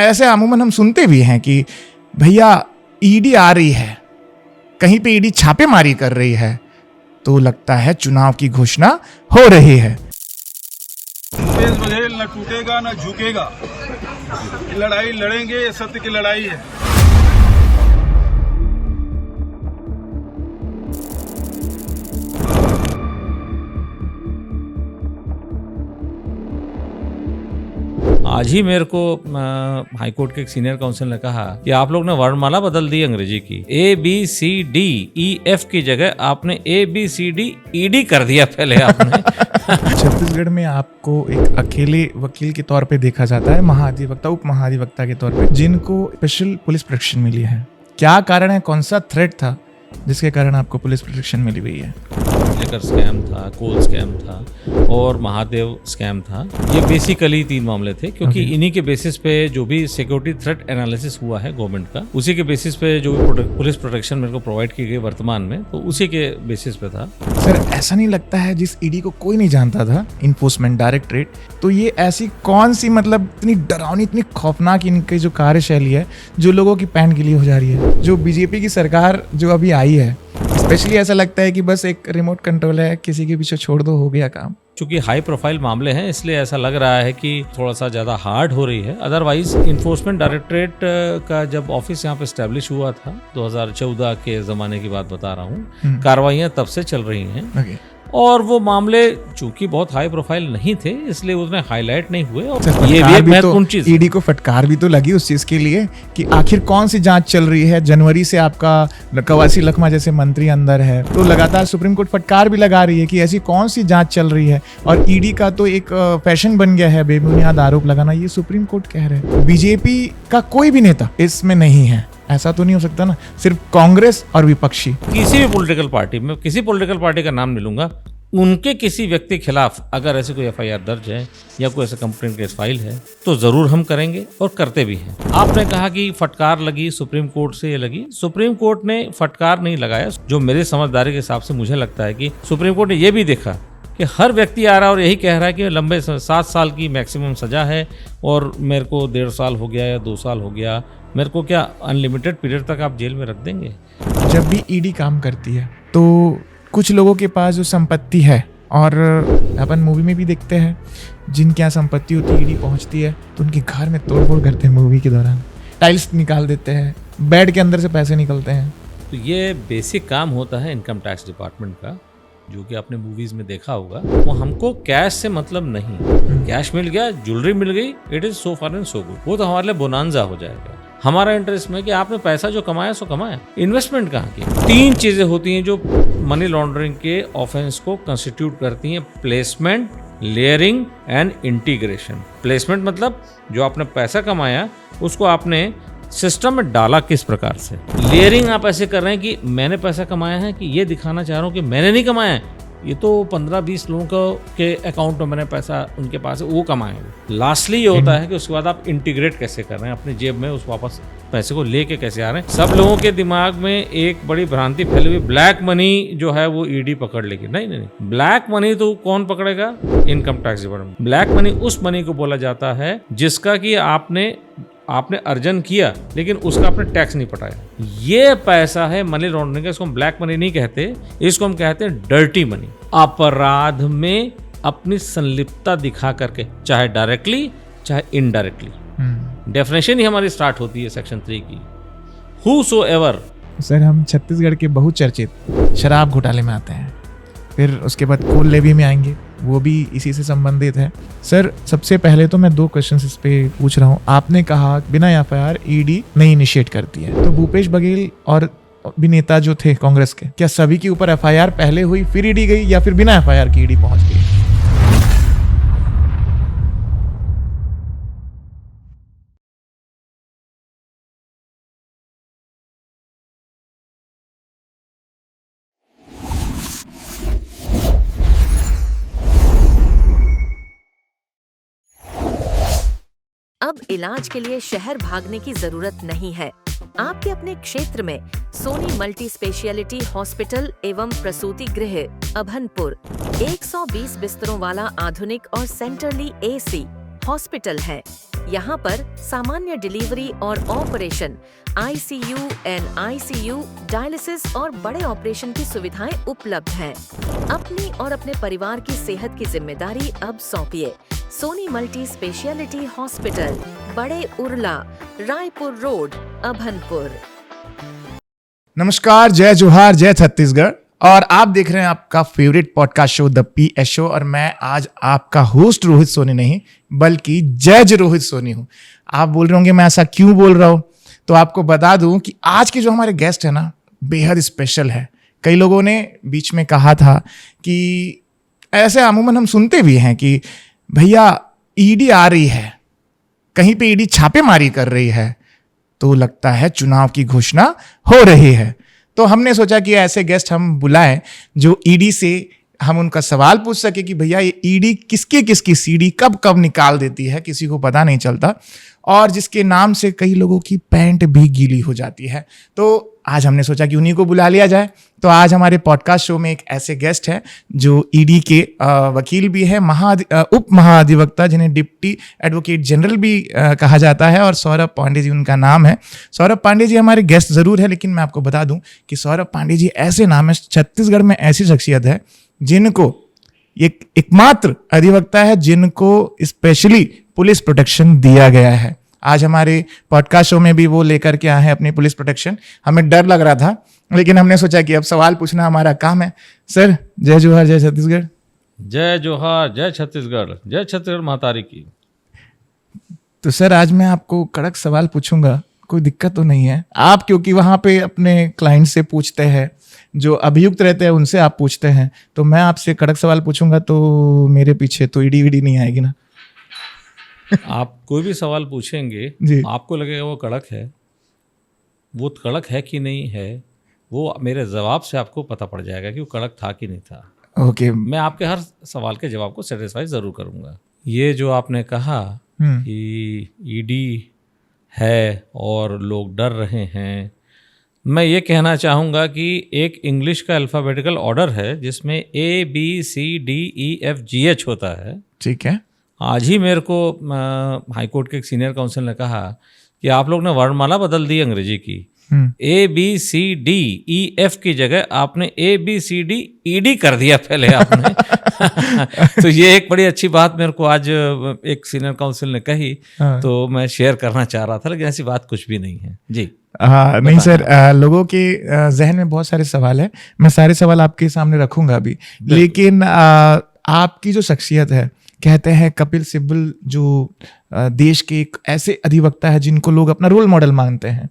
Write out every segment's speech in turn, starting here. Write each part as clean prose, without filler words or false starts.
ऐसे अमूमन हम सुनते भी हैं कि भैया ईडी आ रही है, कहीं पे ईडी छापेमारी कर रही है, तो लगता है चुनाव की घोषणा हो रही है। भूपेश बघेल न टूटेगा न झुकेगा, लड़ाई लड़ेंगे, सत्य की लड़ाई है। आज ही मेरे को हाईकोर्ट के एक सीनियर काउंसिल ने कहा कि आप लोग ने वर्णमाला बदल दी अंग्रेजी की, ABCDEF की जगह आपने ABCDED कर दिया पहले आपने। छत्तीसगढ़ में आपको एक अकेले वकील के तौर पे देखा जाता है, महाधिवक्ता उप महाधिवक्ता के तौर पे, जिनको स्पेशल पुलिस प्रोटेक्शन मिली है। क्या कारण है, कौन सा थ्रेट था जिसके कारण आपको पुलिस प्रोटेक्शन मिली हुई है? लेकर स्कैम था, कोल स्कैम था और महादेव स्कैम था। ये बेसिकली 3 मामले थे, क्योंकि इन्हीं के बेसिस पे जो भी सिक्योरिटी थ्रेट एनालिसिस हुआ है गवर्नमेंट का, उसी के बेसिस पे जो भी पुलिस प्रोटेक्शन मेरे को प्रोवाइड की गई वर्तमान में, तो उसी के बेसिस पे था। सर ऐसा नहीं लगता है जिस ईडी को कोई नहीं जानता था, इन्फोर्समेंट डायरेक्टरेट, तो ये ऐसी कौन सी मतलब इतनी डरावनी, इतनी खौफनाक इनकी जो कार्यशैली है जो लोगों की पैंट गीली हो जा रही है? जो बीजेपी की सरकार जो अभी आई है, स्पेशली ऐसा लगता है कि बस एक रिमोट कंट्रोल है, किसी के पीछे छोड़ दो, हो गया काम। चूंकि हाई प्रोफाइल मामले हैं इसलिए ऐसा लग रहा है कि थोड़ा सा ज़्यादा हार्ड हो रही है। अदरवाइज इन्फोर्समेंट डायरेक्टरेट का जब ऑफिस यहाँ पे एस्टेब्लिश हुआ था, 2014 के ज़माने की बात बता रहा हूँ, कार्रवाइयाँ तब से चल रही हैं। और वो मामले चूंकि बहुत हाई प्रोफाइल नहीं थे इसलिए उसमें हाईलाइट नहीं हुए। और ये भी एक महत्वपूर्ण चीज, ईडी को फटकार भी तो लगी उस चीज के लिए कि आखिर कौन सी जांच चल रही है। जनवरी से आपका कवासी लखमा जैसे मंत्री अंदर है, तो लगातार सुप्रीम कोर्ट फटकार भी लगा रही है कि ऐसी कौन सी जांच चल रही है। और ईडी का तो एक फैशन बन गया है बेबुनियाद आरोप लगाना, ये सुप्रीम कोर्ट कह रहे हैं। बीजेपी का कोई भी नेता इसमें नहीं है, ऐसा तो नहीं हो सकता ना, सिर्फ कांग्रेस और विपक्षी। किसी भी पॉलिटिकल पार्टी में, किसी पॉलिटिकल पार्टी का नाम नहीं लूंगा, उनके किसी व्यक्ति के खिलाफ अगर ऐसे कोई FIR दर्ज है या कोई ऐसा कंप्लेंट केस फाइल है तो जरूर हम करेंगे और करते भी हैं। आपने कहा कि फटकार लगी सुप्रीम कोर्ट से, ये लगी, सुप्रीम कोर्ट ने फटकार नहीं लगाया। जो मेरी समझदारी के हिसाब से मुझे लगता है कि सुप्रीम कोर्ट ने यह भी देखा कि हर व्यक्ति आ रहा है और यही कह रहा है कि लंबे 7 साल की मैक्सिमम सजा है और मेरे को 1.5 साल हो गया या 2 साल हो गया, मेरे को क्या अनलिमिटेड पीरियड तक आप जेल में रख देंगे? जब भी ईडी काम करती है तो कुछ लोगों के पास जो संपत्ति है, और अपन मूवी में भी देखते हैं जिनके यहाँ संपत्ति होती है, ईडी पहुँचती है तो उनके घर में तोड़फोड़ करते हैं। मूवी के दौरान टाइल्स निकाल देते हैं, बेड के अंदर से पैसे निकलते हैं। तो ये बेसिक काम होता है इनकम टैक्स डिपार्टमेंट का, जो कि आपने मूवीज में देखा होगा। वो हमको कैश से मतलब नहीं, कैश मिल गया, ज्वेलरी मिल गई, it is so far and so good, वो तो हमारे लिए बोनांजा हो जाएगा। हमारा इंटरेस्ट में कि आपने पैसा जो कमाया सो कमाया, इन्वेस्टमेंट कहाँ की। 3 चीजें होती हैं जो मनी लॉन्ड्रिंग के ऑफेंस को कंस्टिट्यूट करती हैं: placement, layering and integration. Placement मतलब जो आपने पैसा कमाया उसको आपने सिस्टम में डाला किस प्रकार से। लेयरिंग आप ऐसे कर रहे हैं कि मैंने पैसा कमाया है कि ये दिखाना चाह रहा हूँ कि मैंने नहीं कमाया है, ये तो 15-20 लोगों के अकाउंट में मैंने पैसा उनके पास है, वो कमाए हैं। लास्टली ये होता है कि उसके बाद आप इंटीग्रेट कैसे कर रहे हैं, अपनी जेब में उस वापस पैसे को लेके कैसे आ रहे हैं। सब लोगों के दिमाग में एक बड़ी भ्रांति फैली हुई, ब्लैक मनी जो है वो ईडी पकड़ लेगी। नहीं, ब्लैक मनी तो कौन पकड़ेगा? Income tax department. Black money उस मनी को बोला जाता है जिसका कि आपने अर्जन किया लेकिन उसका आपने टैक्स नहीं पटाया। ये पैसा है मनी लॉन्ड्रिंग का, इसको हम ब्लैक मनी नहीं कहते, इसको हम कहते हैं डर्टी मनी। अपराध में अपनी संलिप्तता दिखा करके, चाहे डायरेक्टली चाहे इनडायरेक्टली। डेफिनेशन ही हमारी स्टार्ट होती है सेक्शन 3 की, हूसोएवर। सर हम छत्तीसगढ़ के बहुचर्चित शराब घोटाले में आते हैं, फिर उसके बाद कोल लेवी में आएंगे, वो भी इसी से संबंधित है। सर सबसे पहले तो मैं 2 क्वेश्चंस इस पे पूछ रहा हूँ। आपने कहा बिना FIR ईडी नहीं इनिशिएट करती है, तो भूपेश बघेल और भी नेता जो थे कांग्रेस के, क्या सभी के ऊपर FIR पहले हुई फिर ईडी गई, या फिर बिना FIR की ईडी पहुंच गई? अब इलाज के लिए शहर भागने की जरूरत नहीं है। आपके अपने क्षेत्र में सोनी मल्टी स्पेशियलिटी हॉस्पिटल एवं प्रसूति गृह अभनपुर 120 बिस्तरों वाला आधुनिक और सेंट्रली AC हॉस्पिटल है। यहाँ पर सामान्य डिलीवरी और ऑपरेशन, ICU, NICU, डायलिसिस और बड़े ऑपरेशन की सुविधाएं उपलब्ध हैं। अपनी और अपने परिवार की सेहत की जिम्मेदारी अब सौंपिए सोनी मल्टी स्पेशलिटी हॉस्पिटल, बड़े उरला, रायपुर रोड, अभनपुर। नमस्कार, जय जोहार, जय छत्तीसगढ़। और आप देख रहे हैं आपका favourite podcast show the PS show. और मैं आज आपका होस्ट रोहित सोनी नहीं बल्कि जज रोहित सोनी हूं। आप बोल रहे होंगे मैं ऐसा क्यों बोल रहा हूं, तो आपको बता दूं कि आज के जो हमारे गेस्ट है ना, बेहद स्पेशल है। कई लोगों ने बीच में कहा था कि ऐसे अमूमन हम सुनते भी हैं कि भैया ईडी आ रही है, कहीं पे ईडी छापेमारी कर रही है, तो लगता है चुनाव की घोषणा हो रही है। तो हमने सोचा कि ऐसे गेस्ट हम बुलाएं जो ईडी से हम उनका सवाल पूछ सके कि भैया ये ईडी किसकी सीडी कब कब निकाल देती है, किसी को पता नहीं चलता, और जिसके नाम से कई लोगों की पैंट भी गीली हो जाती है। तो आज हमने सोचा कि उन्हीं को बुला लिया जाए। तो आज हमारे पॉडकास्ट शो में एक ऐसे गेस्ट हैं जो ईडी के वकील भी है, उप महाधिवक्ता, जिन्हें डिप्टी एडवोकेट जनरल भी कहा जाता है, और सौरभ पांडे जी उनका नाम है। सौरभ पांडे जी हमारे गेस्ट जरूर है, लेकिन मैं आपको बता दूं कि सौरभ पांडे जी ऐसे नाम है, छत्तीसगढ़ में ऐसी शख्सियत है जिनको एकमात्र अधिवक्ता है जिनको स्पेशली पुलिस प्रोटेक्शन दिया गया है। आज हमारे पॉडकास्ट शो में भी वो लेकर के आए हैं अपनी पुलिस प्रोटेक्शन। हमें डर लग रहा था, लेकिन हमने सोचा कि अब सवाल पूछना हमारा काम है। सर, जय जोहार, जय छत्तीसगढ़। जय जोहार, जय छत्तीसगढ़, जय छत्तीसगढ़ महातारी की। तो सर, आज मैं आपको कड़क सवाल पूछूंगा, कोई दिक्कत तो नहीं है? आप क्योंकि वहां पे अपने क्लाइंट से पूछते हैं, जो अभियुक्त रहते हैं उनसे आप पूछते हैं, तो मैं आपसे कड़क सवाल पूछूंगा तो मेरे पीछे तो ईडी वीडी नहीं आएगी ना? आप कोई भी सवाल पूछेंगे, आपको लगेगा वो कड़क है, वो कड़क है कि नहीं है, वो मेरे जवाब से आपको पता पड़ जाएगा कि वो कड़क था कि नहीं था। ओके। मैं आपके हर सवाल के जवाब को सेटिस्फाई ज़रूर करूँगा। ये जो आपने कहा कि ईडी है और लोग डर रहे हैं, मैं ये कहना चाहूँगा कि एक इंग्लिश का अल्फ़ाबेटिकल ऑर्डर है जिसमें ABCDEFGH होता है। ठीक है। आज ही मेरे को हाई कोर्ट के एक सीनियर काउंसिल ने कहा कि आप लोग ने वर्णमाला बदल दी अंग्रेजी की। ABCDEF की जगह आपने ABCDED कर दिया पहले आपने। तो ये एक बड़ी अच्छी बात मेरे को आज एक सीनियर काउंसिल ने कही, तो मैं शेयर करना चाह रहा था, लेकिन ऐसी बात कुछ भी नहीं है जी। हाँ, नहीं सर, लोगों के जहन में बहुत सारे सवाल है, मैं सारे सवाल आपके सामने रखूंगा अभी, लेकिन आपकी जो शख्सियत है, कहते हैं कपिल सिब्बल जो देश के एक ऐसे अधिवक्ता है जिनको लोग अपना रोल मॉडल मानते हैं,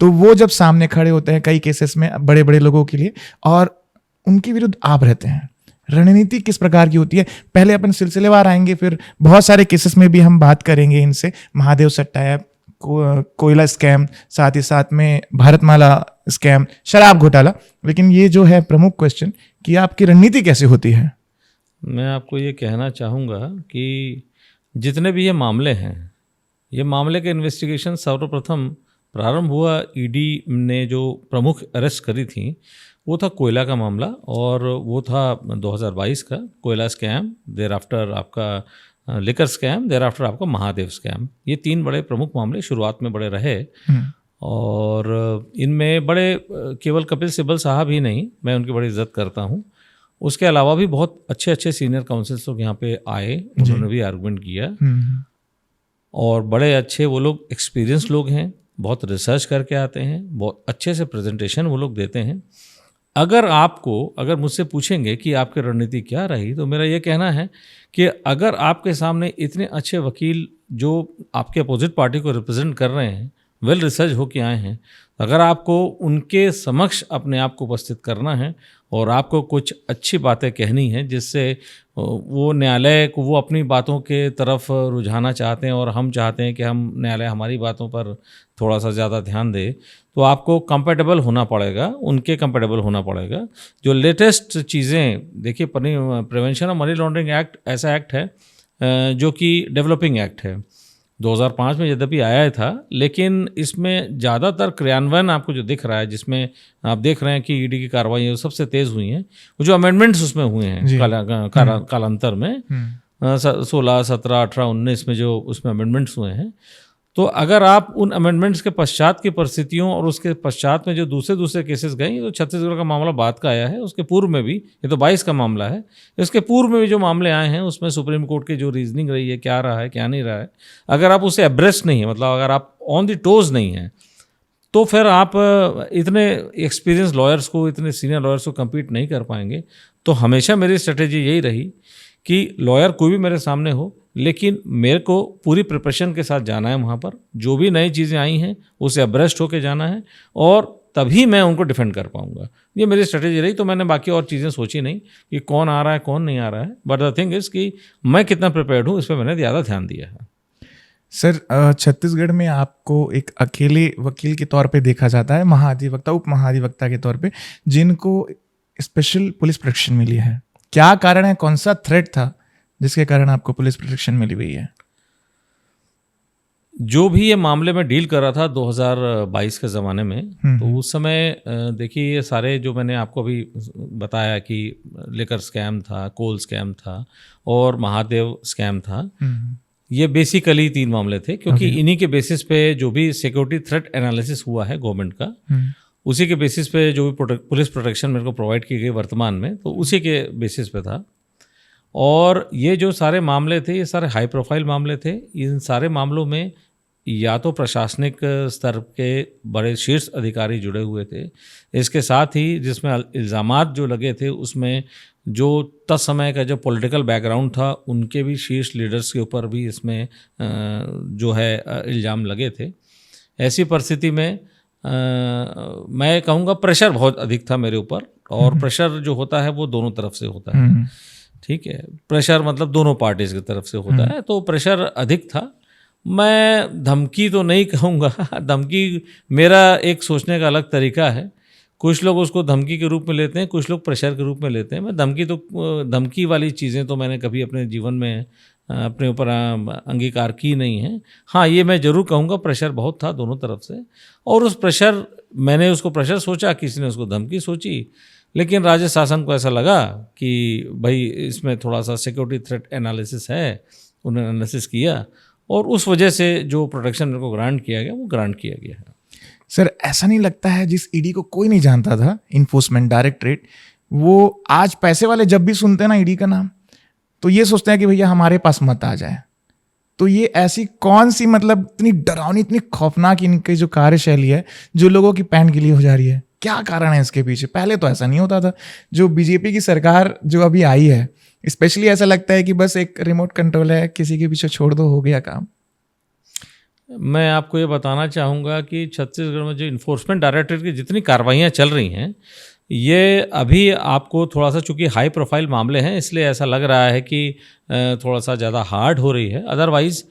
तो वो जब सामने खड़े होते हैं कई केसेस में बड़े बड़े लोगों के लिए, और उनके विरुद्ध आप रहते हैं, रणनीति किस प्रकार की होती है? पहले अपन सिलसिलेवार आएंगे, फिर बहुत सारे केसेस में भी हम बात करेंगे इनसे। महादेव सट्टा, कोयला स्कैम, साथ ही साथ में भारतमाला स्कैम, शराब घोटाला, लेकिन ये जो है प्रमुख क्वेश्चन कि आपकी रणनीति कैसे होती है? मैं आपको ये कहना चाहूँगा कि जितने भी ये मामले हैं, ये मामले के इन्वेस्टिगेशन सर्वप्रथम प्रारंभ हुआ, ईडी ने जो प्रमुख अरेस्ट करी थी वो था कोयला का मामला, और वो था 2022 का कोयला स्कैम, देर आफ्टर आपका लिकर स्कैम, देर आफ्टर आपका महादेव स्कैम। ये 3 बड़े प्रमुख मामले शुरुआत में बड़े रहे, और इनमें बड़े केवल कपिल सिब्बल साहब ही नहीं, मैं उनकी बड़ी इज्जत करता हूँ, उसके अलावा भी बहुत अच्छे अच्छे सीनियर काउंसिल्स लोग यहाँ पे आए, उन्होंने भी आर्गुमेंट किया, और बड़े अच्छे वो लोग एक्सपीरियंस लोग हैं, बहुत रिसर्च करके आते हैं, बहुत अच्छे से प्रेजेंटेशन वो लोग देते हैं। अगर मुझसे पूछेंगे कि आपकी रणनीति क्या रही, तो मेरा ये कहना है कि अगर आपके सामने इतने अच्छे वकील जो आपके अपोजिट पार्टी को रिप्रेजेंट कर रहे हैं, वेल रिसर्च होके आए हैं, अगर आपको उनके समक्ष अपने आप को उपस्थित करना है और आपको कुछ अच्छी बातें कहनी है जिससे वो न्यायालय को वो अपनी बातों के तरफ रुझाना चाहते हैं और हम चाहते हैं कि हम न्यायालय हमारी बातों पर थोड़ा सा ज़्यादा ध्यान दे, तो आपको कंपेटेबल होना पड़ेगा, उनके कंपेटेबल होना पड़ेगा। जो लेटेस्ट चीज़ें देखिए, prevention of money laundering act ऐसा एक्ट है जो कि डेवलपिंग एक्ट है, 2005 में यद्यपि आया था, लेकिन इसमें ज़्यादातर क्रियान्वयन आपको जो दिख रहा है, जिसमें आप देख रहे हैं कि ईडी की कार्रवाई सबसे तेज़ हुई हैं, वो जो अमेंडमेंट्स उसमें हुए हैं कालांतर में, 16, 17, 18, 19 में जो उसमें अमेंडमेंट्स हुए हैं, तो अगर आप उन अमेंडमेंट्स के पश्चात की परिस्थितियों और उसके पश्चात में जो दूसरे केसेस गए, तो छत्तीसगढ़ का मामला बाद का आया है। उसके पूर्व में भी, ये तो 22 का मामला है, इसके पूर्व में भी जो मामले आए हैं उसमें सुप्रीम कोर्ट की जो रीजनिंग रही है, क्या रहा है क्या नहीं रहा है, अगर आप उसे एब्रेस्ट नहीं है, मतलब अगर आप ऑन द टोज नहीं हैं, तो फिर आप इतने एक्सपीरियंस लॉयर्स को, इतने सीनियर लॉयर्स को compete नहीं कर पाएंगे। तो हमेशा मेरी स्ट्रेटेजी यही रही कि लॉयर कोई भी मेरे सामने हो, लेकिन मेरे को पूरी प्रिपरेशन के साथ जाना है वहाँ पर, जो भी नई चीज़ें आई हैं उसे अब्रेस्ट होकर जाना है, और तभी मैं उनको डिफेंड कर पाऊँगा। ये मेरी स्ट्रेटेजी रही। तो मैंने बाकी और चीज़ें सोची नहीं कि कौन आ रहा है कौन नहीं आ रहा है, बट द थिंग इज़ कि मैं कितना प्रिपेयर्ड हूँ, इस पर मैंने ज़्यादा ध्यान दिया है। सर, छत्तीसगढ़ में आपको एक अकेले वकील के तौर पे देखा जाता है, महाधिवक्ता, उप महाधिवक्ता के तौर पे, जिनको स्पेशल पुलिस प्रोटेक्शन मिली है। क्या कारण है, कौन सा थ्रेट था जिसके कारण आपको पुलिस प्रोटेक्शन मिली हुई है? जो भी ये मामले में डील कर रहा था 2022 के ज़माने में, तो उस समय देखिए ये सारे जो मैंने आपको अभी बताया कि लिकर स्कैम था, कोल स्कैम था और महादेव स्कैम था, ये बेसिकली 3 मामले थे, क्योंकि इन्हीं के बेसिस पे जो भी सिक्योरिटी थ्रेट एनालिसिस हुआ है गवर्नमेंट का, उसी के बेसिस पे जो भी पुलिस प्रोटेक्शन मेरे को प्रोवाइड की गई वर्तमान में, तो उसी के बेसिस पे था। और ये जो सारे मामले थे, ये सारे हाई प्रोफाइल मामले थे। इन सारे मामलों में या तो प्रशासनिक स्तर के बड़े शीर्ष अधिकारी जुड़े हुए थे, इसके साथ ही जिसमें इल्ज़ामात जो लगे थे उसमें जो तत्समय का जो पॉलिटिकल बैकग्राउंड था, उनके भी शीर्ष लीडर्स के ऊपर भी इसमें जो है इल्ज़ाम लगे थे। ऐसी परिस्थिति में मैं कहूँगा प्रेशर बहुत अधिक था मेरे ऊपर, और प्रेशर जो होता है वो दोनों तरफ से होता है, ठीक है। प्रेशर मतलब दोनों पार्टीज़ की तरफ से होता है, तो प्रेशर अधिक था। मैं धमकी तो नहीं कहूँगा, धमकी मेरा एक सोचने का अलग तरीका है। कुछ लोग उसको धमकी के रूप में लेते हैं, कुछ लोग प्रेशर के रूप में लेते हैं। मैं धमकी वाली चीज़ें तो मैंने कभी अपने जीवन में अपने ऊपर अंगीकार की नहीं है। हाँ, ये मैं ज़रूर कहूँगा प्रेशर बहुत था दोनों तरफ से, और उस प्रेशर, मैंने उसको प्रेशर सोचा, किसी ने उसको धमकी सोची, लेकिन राज्य शासन को ऐसा लगा कि भाई इसमें थोड़ा सा सिक्योरिटी थ्रेट एनालिसिस है, उन्होंने एनालिसिस किया, और उस वजह से जो प्रोटेक्शन मेरे को ग्रांट किया गया वो ग्रांट किया गया है। सर, ऐसा नहीं लगता है जिस ईडी को कोई नहीं जानता था, इन्फोर्समेंट डायरेक्टरेट, वो आज पैसे वाले जब भी सुनते हैं ना ईडी का नाम, तो ये सोचते हैं कि भैया हमारे पास मत आ जाए। तो ये ऐसी कौन सी, मतलब इतनी डरावनी, इतनी खौफनाक इनकी जो कार्यशैली है, जो लोगों की पैंट गीली हो जा रही है, क्या कारण है इसके पीछे? पहले तो ऐसा नहीं होता था। जो बीजेपी की सरकार जो अभी आई है, स्पेशली ऐसा लगता है कि बस एक रिमोट कंट्रोल है, किसी के पीछे छोड़ दो, हो गया काम। मैं आपको ये बताना चाहूँगा कि छत्तीसगढ़ में जो इन्फोर्समेंट डायरेक्टरेट की जितनी कार्रवाइयाँ चल रही हैं, ये अभी आपको थोड़ा सा, चूँकि हाई प्रोफाइल मामले हैं इसलिए ऐसा लग रहा है कि थोड़ा सा ज़्यादा हार्ड हो रही है। अदरवाइज़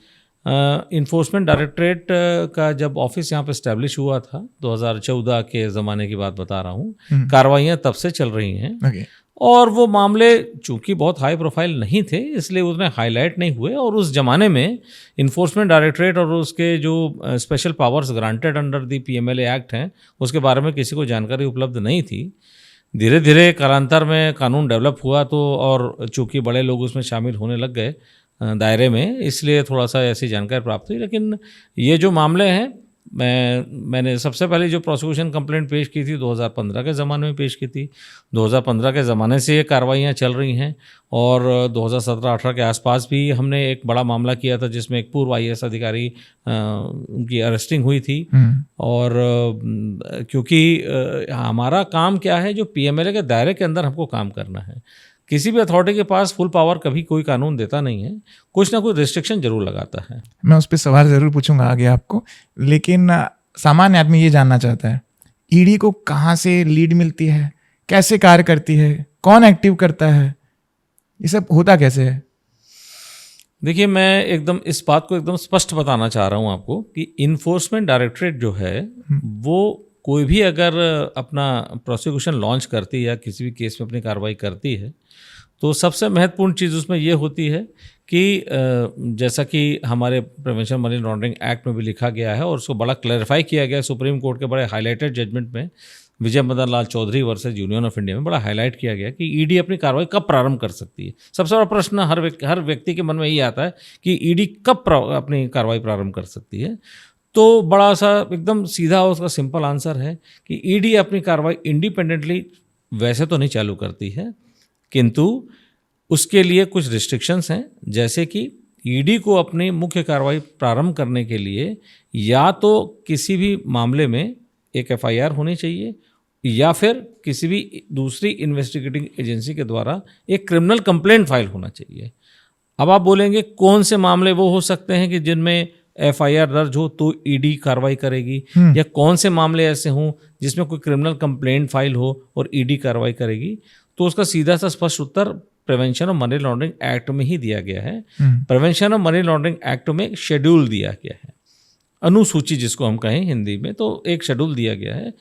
इन्फोर्समेंट डायरेक्टरेट का जब ऑफिस यहाँ पे इस्टेब्लिश हुआ था, 2014 के ज़माने की बात बता रहा हूँ, कार्रवाइयाँ तब से चल रही हैं। और वो मामले चूंकि बहुत हाई प्रोफाइल नहीं थे, इसलिए उतने हाईलाइट नहीं हुए, और उस ज़माने में इन्फोर्समेंट डायरेक्टरेट और उसके जो special powers granted under the PMLA act हैं, उसके बारे में किसी को जानकारी उपलब्ध नहीं थी। धीरे धीरे कालांतर में कानून डेवलप हुआ, तो और चूँकि बड़े लोग उसमें शामिल होने लग गए दायरे में, इसलिए थोड़ा सा ऐसी जानकारी प्राप्त हुई। लेकिन ये जो मामले हैं, मैंने सबसे पहले जो प्रोसिक्यूशन कंप्लेंट पेश की थी 2015 के ज़माने में पेश की थी। 2015 के ज़माने से ये कार्रवाइयाँ चल रही हैं, और 2017-18 के आसपास भी हमने एक बड़ा मामला किया था जिसमें एक पूर्व IAS अधिकारी उनकी अरेस्टिंग हुई थी। और क्योंकि हमारा काम क्या है, जो PMLA के दायरे के अंदर हमको काम करना है। किसी भी अथॉरिटी के पास फुल पावर कभी कोई कानून देता नहीं है, कुछ ना कुछ रिस्ट्रिक्शन जरूर लगाता है। मैं उस पर सवाल ज़रूर पूछूंगा आगे आपको, लेकिन सामान्य आदमी ये जानना चाहता है, ईडी को कहाँ से लीड मिलती है, कैसे कार्य करती है, कौन एक्टिव करता है, ये सब होता कैसे है? देखिए, मैं एकदम इस बात को एकदम स्पष्ट बताना चाह रहा हूँ आपको कि इन्फोर्समेंट डायरेक्टरेट जो है, वो कोई भी अगर अपना प्रोसिक्यूशन लॉन्च करती है या किसी भी केस में अपनी कार्रवाई करती है, तो सबसे महत्वपूर्ण चीज़ उसमें ये होती है कि जैसा कि हमारे प्रिवेंशन मनी लॉन्ड्रिंग एक्ट में भी लिखा गया है, और उसको बड़ा क्लैरिफाई किया गया सुप्रीम कोर्ट के बड़े हाईलाइटेड जजमेंट में, Vijay Madan Lal Chaudhary versus Union of India में बड़ा हाईलाइट किया गया कि ईडी अपनी कार्रवाई कब प्रारंभ कर सकती है। सबसे बड़ा प्रश्न हर व्यक्ति के मन में यही आता है कि ईडी कब अपनी कार्रवाई प्रारंभ कर सकती है। तो बड़ा सा एकदम सीधा उसका सिंपल आंसर है कि ईडी अपनी कार्रवाई इंडिपेंडेंटली वैसे तो नहीं चालू करती है, किंतु उसके लिए कुछ रिस्ट्रिक्शंस हैं, जैसे कि ईडी को अपनी मुख्य कार्रवाई प्रारंभ करने के लिए या तो किसी भी मामले में एक एफआईआर होनी चाहिए या फिर किसी भी दूसरी इन्वेस्टिगेटिंग एजेंसी के द्वारा एक क्रिमिनल कंप्लेंट फाइल होना चाहिए। अब आप बोलेंगे कौन से मामले वो हो सकते हैं कि जिनमें एफआईआर दर्ज हो तो ईडी कार्रवाई करेगी, या कौन से मामले ऐसे हों जिसमें कोई क्रिमिनल कंप्लेंट फाइल हो और ईडी कार्रवाई करेगी। तो उसका सीधा सा स्पष्ट उत्तर prevention of money laundering act में ही दिया गया है। Prevention of money laundering act में एक शेड्यूल दिया गया है, अनुसूची जिसको हम कहें हिंदी में, तो एक शेड्यूल दिया गया है।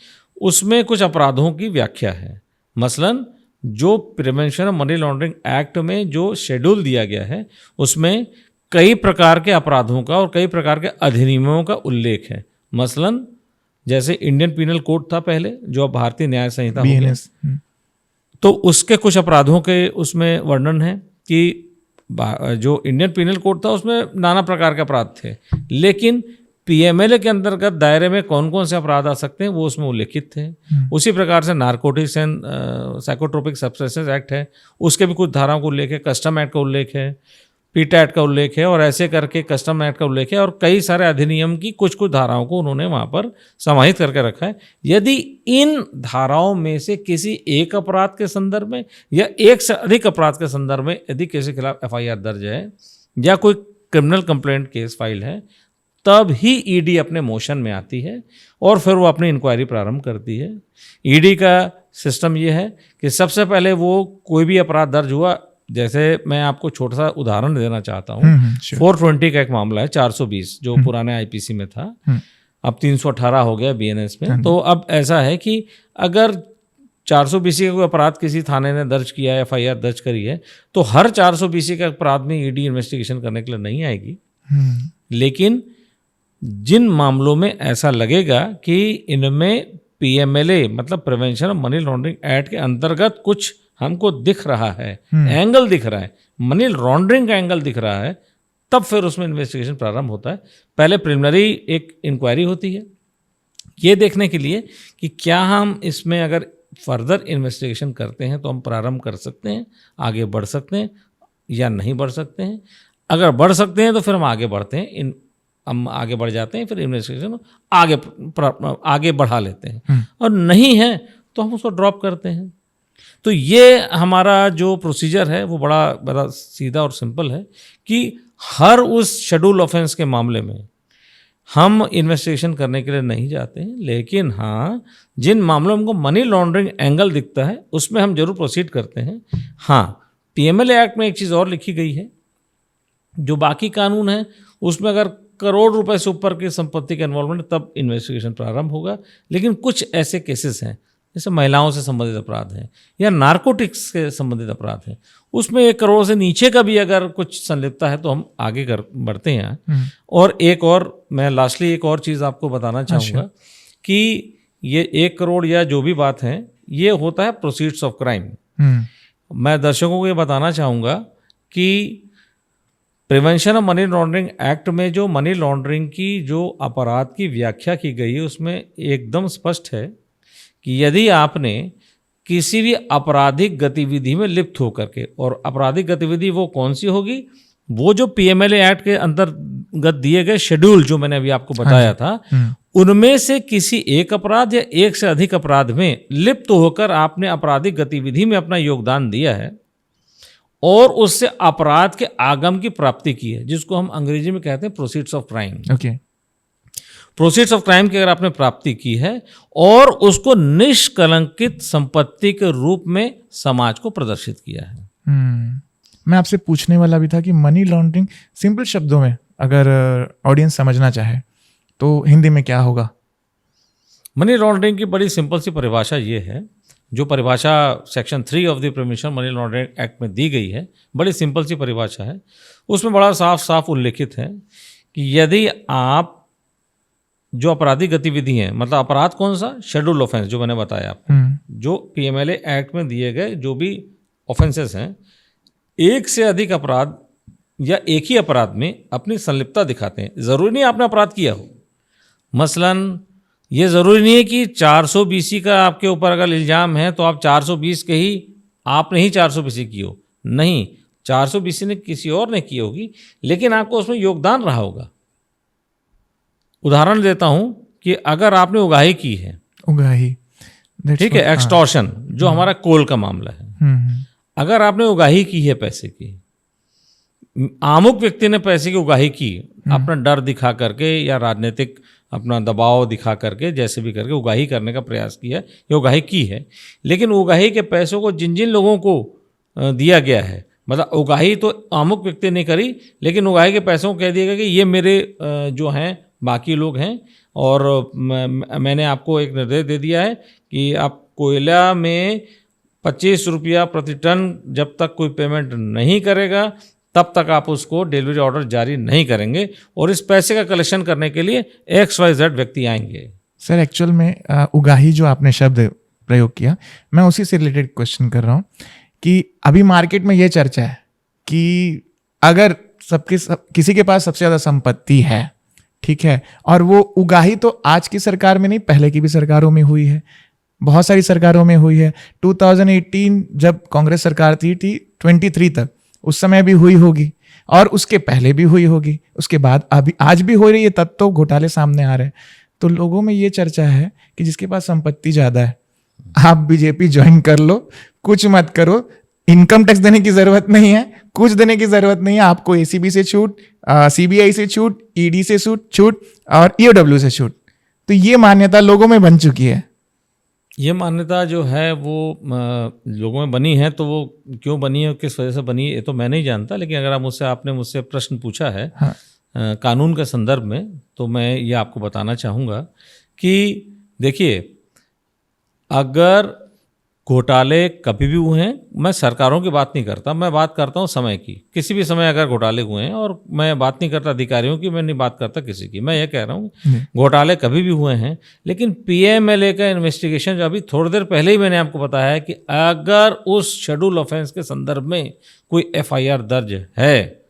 उसमें कुछ अपराधों की व्याख्या है। मसलन जो prevention of money laundering act में जो शेड्यूल दिया गया है उसमें कई प्रकार के अपराधों का और कई प्रकार के अधिनियमों का उल्लेख है। मसलन जैसे इंडियन पीनल कोड था पहले, जो अब भारतीय न्याय संहिता हो गया, तो उसके कुछ अपराधों के उसमें वर्णन है कि जो इंडियन पीनल कोड था उसमें नाना प्रकार के अपराध थे, लेकिन पीएमएलए के अंतर्गत दायरे में कौन कौन से अपराध आ सकते हैं वो उसमें उल्लेखित थे। उसी प्रकार से narcotics and psychotropic substances act है, उसके भी कुछ धाराओं का उल्लेख है, कस्टम एक्ट का उल्लेख है, पीटा एक्ट का उल्लेख है, और ऐसे करके कस्टम एक्ट का उल्लेख है, और कई सारे अधिनियम की कुछ कुछ धाराओं को उन्होंने वहाँ पर समाहित करके रखा है। यदि इन धाराओं में से किसी एक अपराध के संदर्भ में या एक से अधिक अपराध के संदर्भ में यदि किसी के खिलाफ एफआईआर दर्ज है या कोई क्रिमिनल कंप्लेंट केस फाइल है, तब ही ईडी अपने मोशन में आती है और फिर वो अपनी इंक्वायरी प्रारंभ करती है। ईडी का सिस्टम ये है कि सबसे पहले वो कोई भी अपराध दर्ज हुआ, जैसे मैं आपको छोटा सा उदाहरण देना चाहता हूँ। 420 का एक मामला है, 420 जो पुराने आईपीसी में था, अब 318 हो गया बीएनएस में। तो अब ऐसा है कि अगर 420 का कोई अपराध किसी थाने ने दर्ज किया है, एफआईआर दर्ज करी है, तो हर 420 का अपराध में ईडी इन्वेस्टिगेशन करने के लिए नहीं आएगी। लेकिन जिन मामलों में ऐसा लगेगा कि इनमें पीएमएलए मतलब prevention of money laundering act के अंतर्गत कुछ हमको दिख रहा है, एंगल दिख रहा है, मनी लॉन्ड्रिंग का एंगल दिख रहा है, तब फिर उसमें इन्वेस्टिगेशन प्रारंभ होता है। पहले प्रिलिमिनरी एक इंक्वायरी होती है ये देखने के लिए कि क्या हम इसमें अगर फर्दर इन्वेस्टिगेशन करते हैं तो हम प्रारंभ कर सकते हैं, आगे बढ़ सकते हैं या नहीं बढ़ सकते हैं। अगर बढ़ सकते हैं तो फिर हम आगे बढ़ते हैं, हम आगे बढ़ जाते हैं, फिर इन्वेस्टिगेशन आगे बढ़ा लेते हैं, और नहीं है तो हम उसको ड्रॉप करते हैं। तो ये हमारा जो प्रोसीजर है वो बड़ा सीधा और सिंपल है कि हर उस शेड्यूल ऑफेंस के मामले में हम इन्वेस्टिगेशन करने के लिए नहीं जाते हैं, लेकिन हाँ जिन मामलों में हमको मनी लॉन्ड्रिंग एंगल दिखता है उसमें हम जरूर प्रोसीड करते हैं। हाँ, पीएमएलए एक्ट में एक चीज़ और लिखी गई है, जो बाकी कानून है उसमें अगर करोड़ रुपए से ऊपर की संपत्ति के इन्वॉल्वमेंट तब इन्वेस्टिगेशन प्रारंभ होगा। लेकिन कुछ ऐसे केसेस हैं जैसे महिलाओं से संबंधित अपराध हैं या नारकोटिक्स से संबंधित अपराध हैं, उसमें 1 करोड़ से नीचे का भी अगर कुछ संलिप्तता है तो हम आगे बढ़ते हैं। और एक और मैं लास्टली एक और चीज़ आपको बताना चाहूँगा कि ये 1 करोड़ या जो भी बात है ये होता है प्रोसीड्स ऑफ क्राइम। मैं दर्शकों को ये बताना चाहूँगा कि prevention of money laundering act में जो मनी लॉन्ड्रिंग की जो अपराध की व्याख्या की गई है उसमें एकदम स्पष्ट है कि यदि आपने किसी भी आपराधिक गतिविधि में लिप्त होकर के, और आपराधिक गतिविधि वो कौन सी होगी, वो जो पीएमएलए एक्ट के अंतर्गत दिए गए शेड्यूल जो मैंने अभी आपको बताया था, उनमें से किसी एक अपराध या एक से अधिक अपराध में लिप्त होकर आपने आपराधिक गतिविधि में अपना योगदान दिया है और उससे अपराध के आगम की प्राप्ति की है, जिसको हम अंग्रेजी में कहते हैं proceeds of crime. Okay, proceeds of crime की अगर आपने प्राप्ति की है और उसको निष्कलंकित संपत्ति के रूप में समाज को प्रदर्शित किया है। मैं आपसे पूछने वाला भी था कि मनी लॉन्ड्रिंग सिंपल शब्दों में अगर ऑडियंस समझना चाहे तो हिंदी में क्या होगा? मनी लॉन्ड्रिंग की बड़ी सिंपल सी परिभाषा ये है, जो परिभाषा section 3 of the prevention money laundering act में दी गई है, बड़ी सिंपल सी परिभाषा है। उसमें बड़ा साफ साफ उल्लेखित है कि यदि आप जो आपराधिक गतिविधि हैं, मतलब अपराध कौन सा, शेड्यूल ऑफेंस जो मैंने बताया आपको, जो पीएमएलए एक्ट में दिए गए जो भी ऑफेंसेस हैं, एक से अधिक अपराध या एक ही अपराध में अपनी संलिप्तता दिखाते हैं। ज़रूरी नहीं आपने अपराध किया हो। मसलन ये ज़रूरी नहीं है कि 420 का आपके ऊपर अगर इल्ज़ाम है तो आप 420 के ही आपने ही 420 की हो, नहीं, 420 ने किसी और ने की होगी, लेकिन आपको उसमें योगदान रहा होगा। उदाहरण देता हूं कि अगर आपने उगाही की है, उगाही, ठीक है, एक्सटॉर्शन जो हमारा कोल का मामला है, अगर आपने उगाही की है पैसे की, आमुक व्यक्ति ने पैसे की उगाही की, अपना डर दिखा करके या राजनीतिक अपना दबाव दिखा करके जैसे भी करके उगाही करने का प्रयास किया या उगाही की है, लेकिन उगाही के पैसों को जिन जिन लोगों को दिया गया है, मतलब उगाही तो अमुक व्यक्ति ने करी, लेकिन उगाही के पैसों को कह दिया गया कि ये मेरे जो हैं बाकी लोग हैं, और मैंने आपको एक निर्देश दे दिया है कि आप कोयला में 25 रुपया प्रति टन जब तक कोई पेमेंट नहीं करेगा तब तक आप उसको डिलीवरी ऑर्डर जारी नहीं करेंगे, और इस पैसे का कलेक्शन करने के लिए XYZ व्यक्ति आएंगे। सर एक्चुअल में उगाही जो आपने शब्द प्रयोग किया, मैं उसी से रिलेटेड क्वेश्चन कर रहा हूँ कि अभी मार्केट में ये चर्चा है कि अगर किसी के पास सबसे ज़्यादा संपत्ति है, ठीक है, और वो उगाही तो आज की सरकार में नहीं, पहले की भी सरकारों में हुई है, बहुत सारी सरकारों में हुई है। 2018 जब कांग्रेस सरकार थी 23 तक, उस समय भी हुई होगी, और उसके पहले भी हुई होगी, उसके बाद अभी आज भी हो रही है, तब तो घोटाले सामने आ रहे हैं। तो लोगों में ये चर्चा है कि जिसके पास संपत्ति ज़्यादा है, आप बीजेपी ज्वाइन कर लो, कुछ मत करो, इनकम टैक्स देने की ज़रूरत नहीं है, कुछ देने की ज़रूरत नहीं है, आपको एसीबी से छूट, सीबीआई से छूट, ईडी से छूट और ईओडब्ल्यू से छूट। तो ये मान्यता लोगों में बन चुकी है। ये मान्यता जो है वो लोगों में बनी है, तो वो क्यों बनी है, किस वजह से बनी है, ये तो मैं नहीं जानता, लेकिन अगर आपने मुझसे प्रश्न पूछा है हाँ। कानून के संदर्भ में, तो मैं ये आपको बताना चाहूँगा कि देखिए, अगर घोटाले कभी भी हुए हैं, मैं सरकारों की बात नहीं करता, मैं बात करता हूँ समय की, किसी भी समय अगर घोटाले हुए हैं, और मैं बात नहीं करता अधिकारियों की, मैं नहीं बात करता किसी की, मैं ये कह रहा हूँ घोटाले कभी भी हुए हैं, लेकिन पीएमएलए का इन्वेस्टिगेशन जो अभी थोड़ी देर पहले ही मैंने आपको बताया है कि अगर उस शेड्यूल ऑफेंस के संदर्भ में कोई एफआईआर दर्ज है,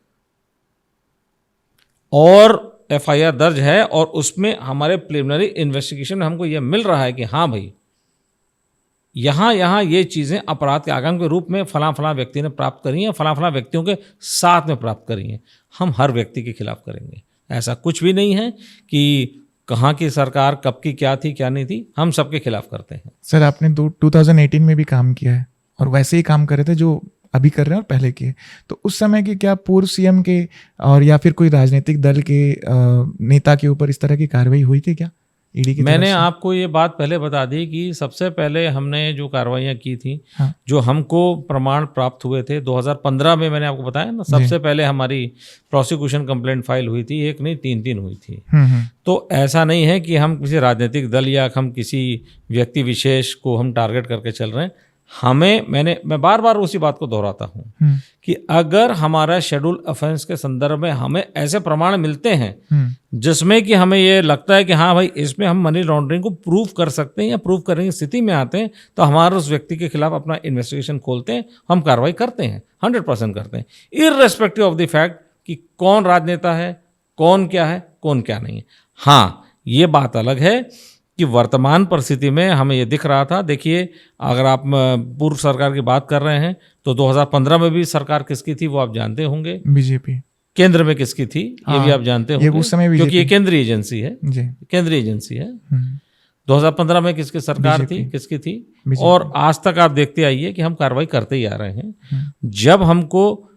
और एफआईआर दर्ज है और उसमें हमारे प्रिलिमिनरी इन्वेस्टिगेशन में हमको ये मिल रहा है कि हाँ भाई, यहाँ ये चीज़ें अपराध के आगम के रूप में फलां व्यक्ति ने प्राप्त करी हैं, फलां व्यक्तियों के साथ में प्राप्त करी हैं, हम हर व्यक्ति के खिलाफ करेंगे। ऐसा कुछ भी नहीं है कि कहाँ की सरकार कब की क्या थी क्या नहीं थी, हम सबके खिलाफ करते हैं। सर आपने 2018 में भी काम किया है, और वैसे ही काम कर रहे थे जो अभी कर रहे हैं और पहले के, तो उस समय की क्या पूर्व सीएम के और या फिर कोई राजनीतिक दल के नेता के ऊपर इस तरह की कार्रवाई हुई थी क्या ईडी की? मैंने आपको ये बात पहले बता दी कि सबसे पहले हमने जो कार्रवाइयाँ की थी, हाँ। जो हमको प्रमाण प्राप्त हुए थे 2015 में, मैंने आपको बताया ना, सबसे पहले हमारी प्रोसिक्यूशन कंप्लेंट फाइल हुई थी, एक नहीं 3 हुई थी। तो ऐसा नहीं है कि हम किसी राजनीतिक दल या हम किसी व्यक्ति विशेष को हम टारगेट करके चल रहे हैं। मैं बार बार उसी बात को दोहराता हूँ कि अगर हमारा शेड्यूल ऑफेंस के संदर्भ में हमें ऐसे प्रमाण मिलते हैं जिसमें कि हमें ये लगता है कि हाँ भाई, इसमें हम मनी लॉन्ड्रिंग को प्रूव कर सकते हैं या प्रूव करने की स्थिति में आते हैं, तो हमारे उस व्यक्ति के खिलाफ अपना इन्वेस्टिगेशन खोलते हैं, हम कार्रवाई करते हैं, 100% करते हैं, इर्रेस्पेक्टिव ऑफ द फैक्ट कि कौन राजनेता है, कौन क्या है, कौन क्या नहीं है। हाँ, ये बात अलग है कि वर्तमान परिस्थिति में हमें ये दिख रहा था। देखिए, अगर आप पूर्व सरकार की बात कर रहे हैं तो 2015 में भी सरकार किसकी थी वो आप जानते होंगे, बीजेपी। केंद्र में किसकी थी ये भी आप जानते होंगे, उस समय क्योंकि ये केंद्रीय एजेंसी है जी। केंद्रीय एजेंसी है। 2015 में किसकी सरकार थी, किसकी थी, और आज तक आप देखते आइए कि हम कार्रवाई करते ही आ रहे हैं। जब हमको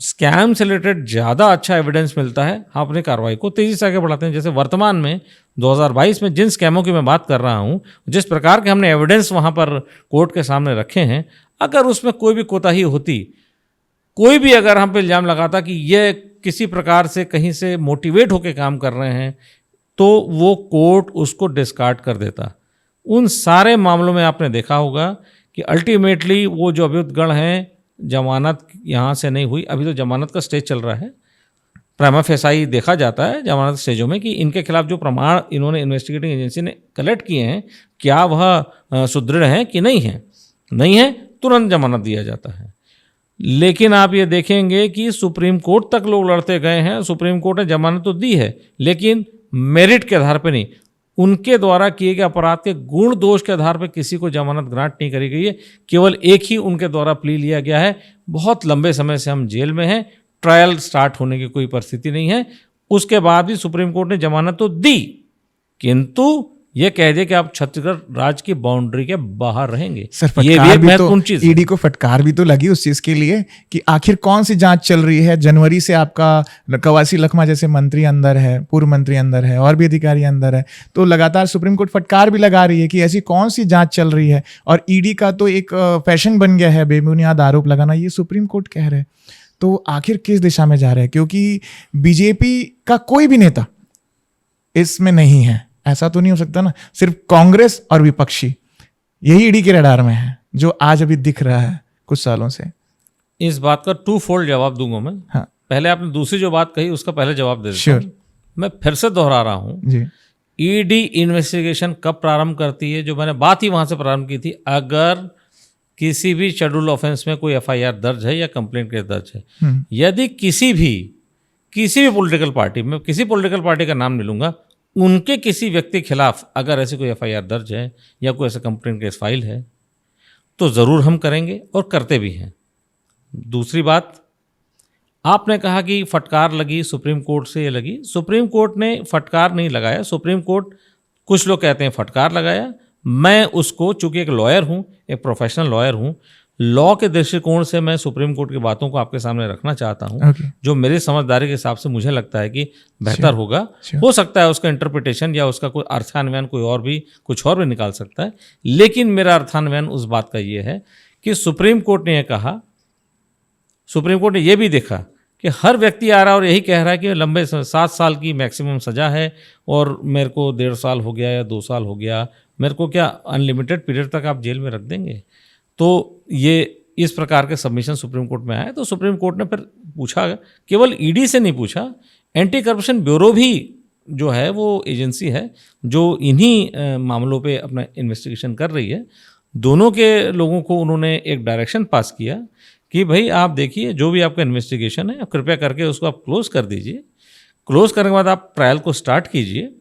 स्कैम से रिलेटेड ज़्यादा अच्छा एविडेंस मिलता है, हम अपनी कार्रवाई को तेज़ी से आगे बढ़ाते हैं। जैसे वर्तमान में 2022 में जिन स्कैमों की मैं बात कर रहा हूँ, जिस प्रकार के हमने एविडेंस वहाँ पर कोर्ट के सामने रखे हैं, अगर उसमें कोई भी कोताही होती, कोई भी अगर हम पे इल्ज़ाम लगाता कि ये किसी प्रकार से कहीं से मोटिवेट होकर काम कर रहे हैं, तो वो कोर्ट उसको डिस्कार्ड कर देता। उन सारे मामलों में आपने देखा होगा कि अल्टीमेटली वो जो अभियुक्त गण हैं, जमानत यहाँ से नहीं हुई, अभी तो जमानत का स्टेज चल रहा है, प्राइमा फेसाई देखा जाता है जमानत स्टेजों में कि इनके खिलाफ जो प्रमाण इन्होंने इन्वेस्टिगेटिंग एजेंसी ने कलेक्ट किए हैं क्या वह सुदृढ़ हैं कि नहीं है तुरंत जमानत दिया जाता है। लेकिन आप ये देखेंगे कि सुप्रीम कोर्ट तक लोग लड़ते गए हैं, सुप्रीम कोर्ट ने जमानत तो दी है लेकिन मेरिट के आधार पर नहीं, उनके द्वारा किए गए अपराध के गुण दोष के आधार पर किसी को जमानत ग्रांट नहीं करी गई है। केवल एक ही उनके द्वारा प्ली लिया गया है, बहुत लंबे समय से हम जेल में हैं, ट्रायल स्टार्ट होने की कोई परिस्थिति नहीं है। उसके बाद भी सुप्रीम कोर्ट ने जमानत तो दी किंतु ये कह दिया कि आप छत्तीसगढ़ राज्य की बाउंड्री के बाहर रहेंगे। सर ये भी एक महत्वपूर्ण चीज है। ईडी को फटकार भी तो लगी उस चीज के लिए कि आखिर कौन सी जांच चल रही है। जनवरी से आपका कवासी लखमा जैसे मंत्री अंदर है, पूर्व मंत्री अंदर है और भी अधिकारी अंदर है, तो लगातार सुप्रीम कोर्ट फटकार भी लगा रही है कि ऐसी कौन सी जांच चल रही है। और ईडी का तो एक फैशन बन गया है बेबुनियाद आरोप लगाना, ये सुप्रीम कोर्ट कह रहे हैं। तो आखिर किस दिशा में जा रहे हैं, क्योंकि बीजेपी का कोई भी नेता इसमें नहीं है। ऐसा तो नहीं हो सकता ना, सिर्फ कांग्रेस और विपक्षी यही ईडी के रडार में है, जो आज अभी दिख रहा है कुछ सालों से। इस बात का 2 फोल्ड जवाब दूंगा मैं। हाँ, पहले आपने दूसरी जो बात कही उसका पहले जवाब दे देता Sure. हूं। मैं फिर से दोहरा रहा हूं जी, ईडी इन्वेस्टिगेशन कब प्रारंभ करती है, जो मैंने बात ही वहां से प्रारंभ की थी, अगर किसी भी शेड्यूल ऑफेंस में कोई एफआईआर दर्ज है या कंप्लेंट केस दर्ज है। यदि किसी भी पॉलिटिकल पार्टी में, किसी पॉलिटिकल पार्टी का नाम नहीं लूंगा, उनके किसी व्यक्ति के खिलाफ अगर ऐसी कोई एफआईआर दर्ज है या कोई ऐसा कंप्लेंट केस फाइल है तो ज़रूर हम करेंगे और करते भी हैं। दूसरी बात, आपने कहा कि फटकार लगी सुप्रीम कोर्ट से, ये लगी, सुप्रीम कोर्ट ने फटकार नहीं लगाया। सुप्रीम कोर्ट, कुछ लोग कहते हैं फटकार लगाया, मैं उसको, चूंकि एक लॉयर हूँ, एक प्रोफेशनल लॉयर हूँ, लॉ के दृष्टिकोण से मैं सुप्रीम कोर्ट की बातों को आपके सामने रखना चाहता हूँ। Okay. जो मेरी समझदारी के हिसाब से मुझे लगता है कि बेहतर होगा। हो सकता है उसका इंटरप्रिटेशन या उसका कोई अर्थान्वयन कोई कुछ और भी निकाल सकता है, लेकिन मेरा अर्थान्वयन उस बात का ये है कि सुप्रीम कोर्ट ने यह कहा, सुप्रीम कोर्ट ने यह भी देखा कि हर व्यक्ति आ रहा है और यही कह रहा है कि लंबे 7 साल की मैक्सिमम सज़ा है और मेरे को 1.5 साल हो गया या 2 साल हो गया, मेरे को क्या अनलिमिटेड पीरियड तक आप जेल में रख देंगे। तो ये इस प्रकार के सबमिशन सुप्रीम कोर्ट में आए, तो सुप्रीम कोर्ट ने फिर पूछा, केवल ईडी से नहीं पूछा, एंटी करप्शन ब्यूरो भी जो है वो एजेंसी है जो इन्हीं मामलों पे अपना इन्वेस्टिगेशन कर रही है। दोनों के लोगों को उन्होंने एक डायरेक्शन पास किया कि भाई आप देखिए जो भी आपका इन्वेस्टिगेशन है, कृपया करके उसको आप क्लोज कर दीजिए। क्लोज करने के बाद आप ट्रायल को स्टार्ट कीजिए।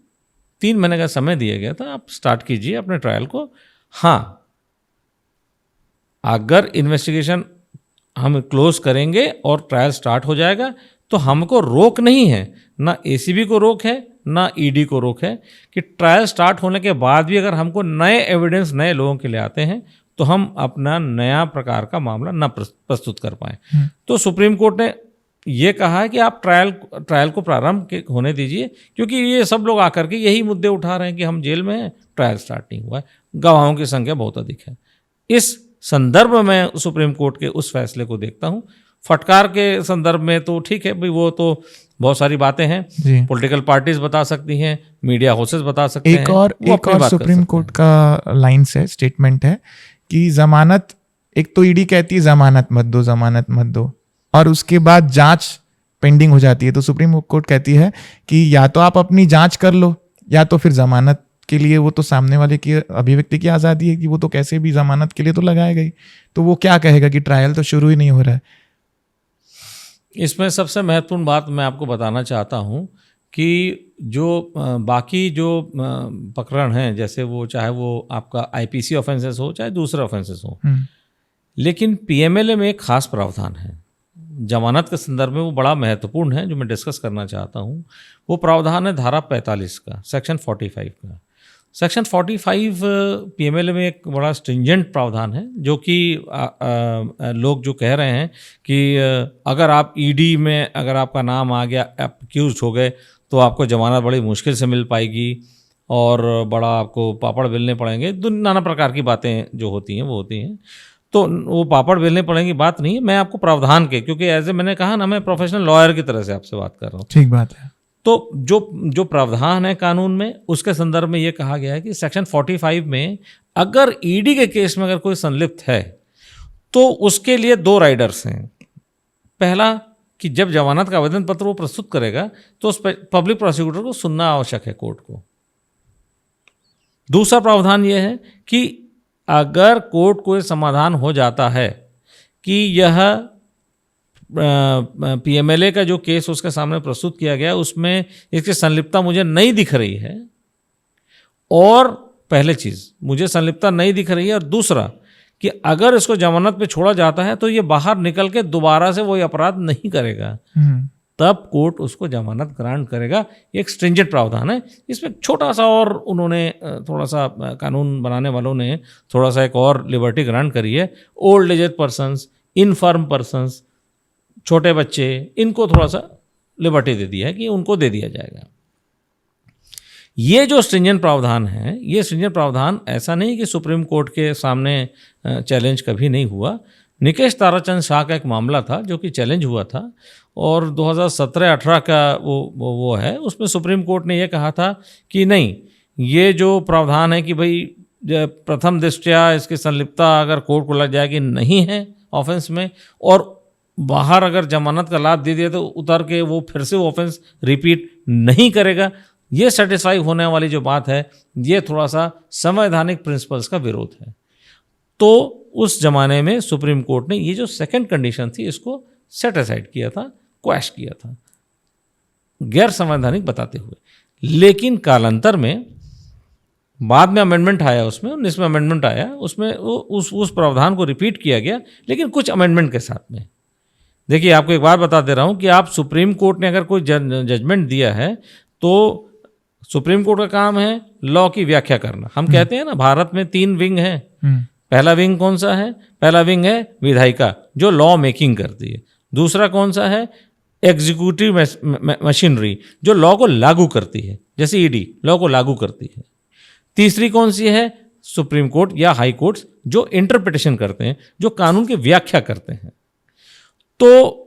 3 महीने का समय दिया गया था, आप स्टार्ट कीजिए अपने ट्रायल को। हाँ, अगर इन्वेस्टिगेशन हम क्लोज करेंगे और ट्रायल स्टार्ट हो जाएगा तो हमको रोक नहीं है, ना एसीबी को रोक है ना ईडी को रोक है, कि ट्रायल स्टार्ट होने के बाद भी अगर हमको नए एविडेंस नए लोगों के लिए आते हैं तो हम अपना नया प्रकार का मामला न प्रस्तुत कर पाएँ। तो सुप्रीम कोर्ट ने ये कहा है कि आप ट्रायल को प्रारंभ होने दीजिए, क्योंकि ये सब लोग आकर के यही मुद्दे उठा रहे हैं कि हम जेल में हैं, ट्रायल स्टार्ट नहीं हुआ है, गवाहों की संख्या बहुत अधिक है। इस संदर्भ में सुप्रीम कोर्ट के उस फैसले को देखता हूं। फटकार के संदर्भ में तो ठीक है भाई, वो तो बहुत सारी बातें हैं, पॉलिटिकल पार्टीज बता सकती हैं, मीडिया हाउसेस बता सकते हैं। एक और सुप्रीम कोर्ट का लाइन्स है, स्टेटमेंट है कि जमानत, एक तो ईडी कहती है जमानत मत दो, और उसके बाद जांच पेंडिंग हो जाती है, तो सुप्रीम कोर्ट कहती है कि या तो आप अपनी जांच कर लो या तो फिर जमानत के लिए वो तो सामने वाले की अभिव्यक्ति की आज़ादी है कि वो तो कैसे भी जमानत के लिए तो लगाएगा ही। तो वो क्या कहेगा कि ट्रायल तो शुरू ही नहीं हो रहा है। इसमें सबसे महत्वपूर्ण बात मैं आपको बताना चाहता हूं कि जो बाकी जो प्रकरण हैं, जैसे वो चाहे वो आपका आईपीसी ऑफेंसेस हो चाहे दूसरे ऑफेंसेस हो, लेकिन पीएमएलए में एक खास प्रावधान है जमानत के संदर्भ में, वो बड़ा महत्वपूर्ण है, जो मैं डिस्कस करना चाहता हूँ। वो प्रावधान है धारा 45 का, सेक्शन 45 का। सेक्शन 45 पीएमएलए में एक बड़ा स्ट्रिंजेंट प्रावधान है, जो कि लोग जो कह रहे हैं कि अगर आप ईडी में अगर आपका नाम आ गया, आप एक्यूज हो गए, तो आपको जमानत बड़ी मुश्किल से मिल पाएगी और बड़ा आपको पापड़ बेलने पड़ेंगे। नाना प्रकार की बातें जो होती हैं वो होती हैं। तो वो पापड़ बेलने पड़ेंगे बात नहीं है, मैं आपको प्रावधान के, क्योंकि एज ए मैंने कहा ना, मैं प्रोफेशनल लॉयर की तरह से आपसे बात कर रहा हूँ। ठीक बात है। तो जो प्रावधान है कानून में, उसके संदर्भ में ये कहा गया है कि सेक्शन 45 में अगर ईडी के केस में अगर कोई संलिप्त है तो उसके लिए 2 राइडर्स हैं। पहला, कि जब जमानत का आवेदन पत्र वो प्रस्तुत करेगा तो उस पब्लिक प्रोसिक्यूटर को सुनना आवश्यक है कोर्ट को। दूसरा प्रावधान यह है कि अगर कोर्ट को समाधान हो जाता है कि यह पीएमएलए का जो केस उसके सामने प्रस्तुत किया गया उसमें इसकी संलिप्तता मुझे नहीं दिख रही है, और पहले चीज़ मुझे संलिप्तता नहीं दिख रही है, और दूसरा कि अगर इसको जमानत पे छोड़ा जाता है तो ये बाहर निकल के दोबारा से वही अपराध नहीं करेगा, तब कोर्ट उसको जमानत ग्रांट करेगा। एक स्ट्रिंजेंट प्रावधान है। इसमें छोटा सा और उन्होंने थोड़ा सा कानून बनाने वालों ने थोड़ा सा एक और लिबर्टी ग्रांट करी है। Old aged persons, infirm persons, छोटे बच्चे, इनको थोड़ा सा लिबर्टी दे दिया है कि उनको दे दिया जाएगा। ये जो स्ट्रिंजेंट प्रावधान है, ये स्ट्रिंजेंट प्रावधान ऐसा नहीं कि सुप्रीम कोर्ट के सामने चैलेंज कभी नहीं हुआ। निकेश ताराचंद शाह का एक मामला था जो कि चैलेंज हुआ था, और 2017-18 का वो है, उसमें सुप्रीम कोर्ट ने ये कहा था कि नहीं, ये जो प्रावधान है कि भाई प्रथम दृष्टया इसकी संलिप्तता अगर कोर्ट को लग जाएगी नहीं है ऑफेंस में, और बाहर अगर जमानत का लाभ दे दिया तो उतर के वो फिर से वो ऑफेंस रिपीट नहीं करेगा। ये सेटिस्फाई होने वाली जो बात है, ये थोड़ा सा संवैधानिक प्रिंसिपल्स का विरोध है। तो उस जमाने में सुप्रीम कोर्ट ने ये जो सेकंड कंडीशन थी इसको सेट असाइड किया था, क्वैश किया था, गैर संवैधानिक बताते हुए। लेकिन कालांतर में बाद में अमेंडमेंट आया, उसमें 19 में अमेंडमेंट आया, उसमें उस प्रावधान को रिपीट किया गया, लेकिन कुछ अमेंडमेंट के साथ में। देखिए, आपको एक बात बता दे रहा हूँ कि आप सुप्रीम कोर्ट ने अगर कोई जजमेंट दिया है तो सुप्रीम कोर्ट का काम है लॉ की व्याख्या करना। हम कहते हैं ना, भारत में 3 विंग हैं। पहला विंग कौन सा है? पहला विंग है विधायिका, जो लॉ मेकिंग करती है। दूसरा कौन सा है? एग्जीक्यूटिव मशीनरी, जो लॉ को लागू करती है, जैसे ईडी लॉ को लागू करती है। तीसरी कौन सी है? सुप्रीम कोर्ट या हाई कोर्ट्स, जो इंटरप्रिटेशन करते हैं, जो कानून की व्याख्या करते हैं। तो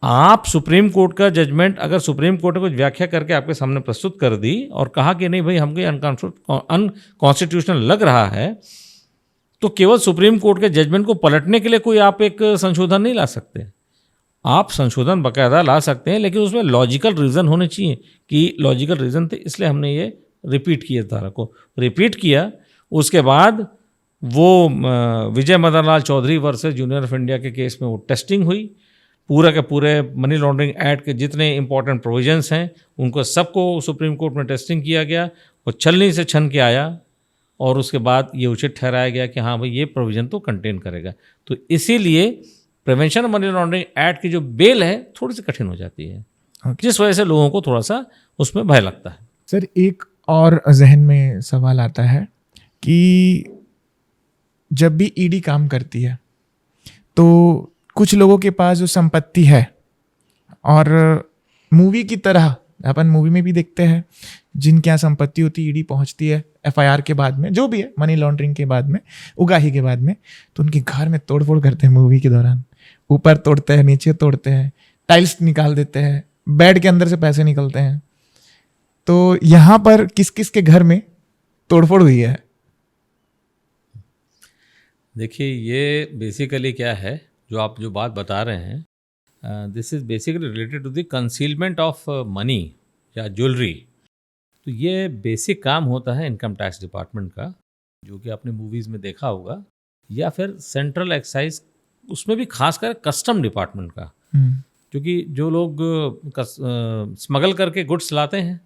आप सुप्रीम कोर्ट का जजमेंट अगर सुप्रीम कोर्ट ने कुछ व्याख्या करके आपके सामने प्रस्तुत कर दी और कहा कि नहीं भाई हमको अनकॉन्स्टिट्यूशनल लग रहा है, तो केवल सुप्रीम कोर्ट के जजमेंट को पलटने के लिए कोई आप एक संशोधन नहीं ला सकते। आप संशोधन बाकायदा ला सकते हैं, लेकिन उसमें लॉजिकल रीज़न होने चाहिए कि लॉजिकल रीज़न थे, इसलिए हमने ये रिपीट किया, धारा को रिपीट किया। उसके बाद वो Vijay Madan Lal Chaudhary versus Union of India के केस में वो टेस्टिंग हुई। पूरा के पूरे मनी लॉन्ड्रिंग एक्ट के जितने इंपॉर्टेंट प्रोविजंस हैं उनको सबको सुप्रीम कोर्ट में टेस्टिंग किया गया, वो छलनी से छन के आया, और उसके बाद ये उचित ठहराया गया कि हाँ भाई ये प्रोविज़न तो कंटेन करेगा। तो इसीलिए prevention of money laundering act की जो बेल है थोड़ी सी कठिन हो जाती है, जिस वजह से लोगों को थोड़ा सा उसमें भय लगता है। सर, एक और जहन में सवाल आता है कि जब भी ईडी काम करती है तो कुछ लोगों के पास जो संपत्ति है, और मूवी की तरह अपन मूवी में भी देखते हैं जिनके यहाँ संपत्ति होती ईडी पहुँचती है एफआईआर के बाद में, जो भी है मनी लॉन्ड्रिंग के बाद में, उगाही के बाद में, तो उनके घर में तोड़फोड़ करते हैं। मूवी के दौरान ऊपर तोड़ते हैं, नीचे तोड़ते हैं, टाइल्स निकाल देते हैं, बेड के अंदर से पैसे निकलते हैं। तो यहाँ पर किस किस के घर में तोड़फोड़ हुई है? देखिए, ये बेसिकली क्या है जो आप जो बात बता रहे हैं, this is basically related to the concealment of money या ज्वेलरी। तो ये बेसिक काम होता है इनकम टैक्स डिपार्टमेंट का, जो कि आपने मूवीज़ में देखा होगा, या फिर सेंट्रल एक्साइज, उसमें भी खासकर कस्टम डिपार्टमेंट का, क्योंकि जो लोग स्मगल करके गुड्स लाते हैं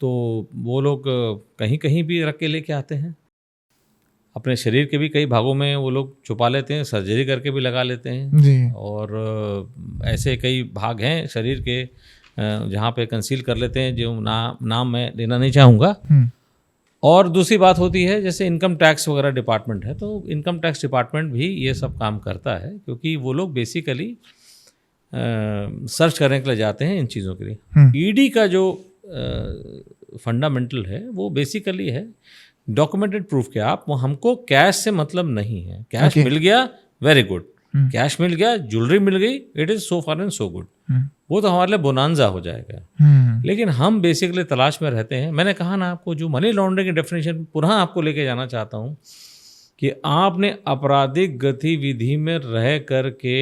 तो वो लोग कहीं कहीं भी रख के लेके आते हैं। अपने शरीर के भी कई भागों में वो लोग छुपा लेते हैं, सर्जरी करके भी लगा लेते हैं जी। और ऐसे कई भाग हैं शरीर के जहाँ पे कंसील कर लेते हैं, जो नाम मैं लेना नहीं चाहूँगा। और दूसरी बात होती है जैसे इनकम टैक्स वगैरह डिपार्टमेंट है, तो इनकम टैक्स डिपार्टमेंट भी ये सब काम करता है, क्योंकि वो लोग बेसिकली सर्च करने के लिए जाते हैं इन चीज़ों के लिए। ईडी का जो फंडामेंटल है वो बेसिकली है डॉक्यूमेंटेड प्रूफ के। आप हमको कैश से मतलब नहीं है, कैश मिल गया वेरी गुड, कैश मिल गया, ज्वेलरी मिल गई, it is so far and so good, वो तो हमारे लिए बोनांजा हो जाएगा। लेकिन हम बेसिकली तलाश में रहते हैं। मैंने कहा ना आपको, जो मनी लॉन्ड्रिंग की डेफिनेशन पुनः आपको लेके जाना चाहता हूँ कि आपने आपराधिक गतिविधि में रह करके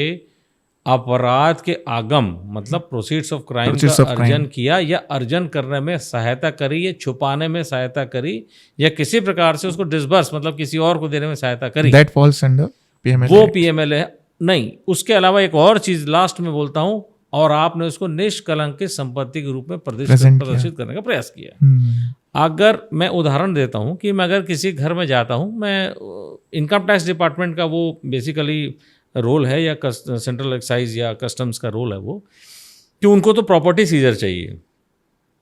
अपराध के आगम मतलब प्रोसीड्स ऑफ क्राइम Proceeds का of crime. अर्जन किया या अर्जन करने में सहायता करी या छुपाने में सहायता करी या किसी प्रकार से उसको डिसबर्स मतलब किसी और को देने में सहायता करी, दैट फॉल्स अंडर PMLA. वो PMLA नहीं। उसके अलावा एक और चीज लास्ट में बोलता हूं, और आपने उसको निष्कलंकित संपत्ति के रूप में प्रदर्शित करने का प्रयास किया। अगर मैं उदाहरण देता हूं कि मैं अगर किसी घर में जाता हूं, मैं इनकम टैक्स डिपार्टमेंट का वो बेसिकली रोल है या सेंट्रल एक्साइज या कस्टम्स का रोल है वो, कि उनको तो प्रॉपर्टी सीजर चाहिए,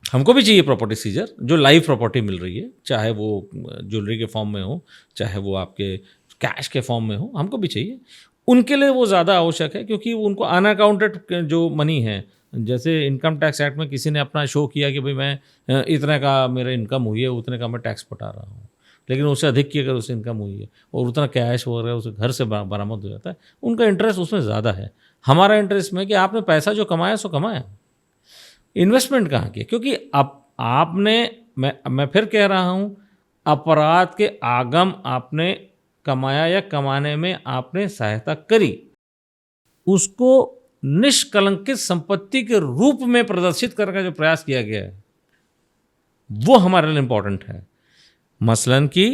हमको भी चाहिए प्रॉपर्टी सीजर जो लाइव प्रॉपर्टी मिल रही है, चाहे वो ज्वेलरी के फॉर्म में हो, चाहे वो आपके कैश के फॉर्म में हो, हमको भी चाहिए। उनके लिए वो ज़्यादा आवश्यक है क्योंकि उनको अनअकाउंटेड जो मनी है, जैसे इनकम टैक्स एक्ट में किसी ने अपना शो किया कि भाई मैं इतने का मेरा इनकम हुई है, उतने का मैं टैक्स पटा रहा हूँ, लेकिन उससे अधिक की अगर उससे इनकम हुई है और उतना कैश वगैरह उसे घर से बरामद हो जाता है, उनका इंटरेस्ट उसमें ज़्यादा है। हमारा इंटरेस्ट में कि आपने पैसा जो कमाया सो कमाया, इन्वेस्टमेंट कहाँ की, क्योंकि अब आपने मैं फिर कह रहा हूँ, अपराध के आगम आपने कमाया या कमाने में आपने सहायता करी, उसको निष्कलंकित संपत्ति के रूप में प्रदर्शित करने का जो प्रयास किया गया है वो हमारे लिए इम्पोर्टेंट है। मसलन कि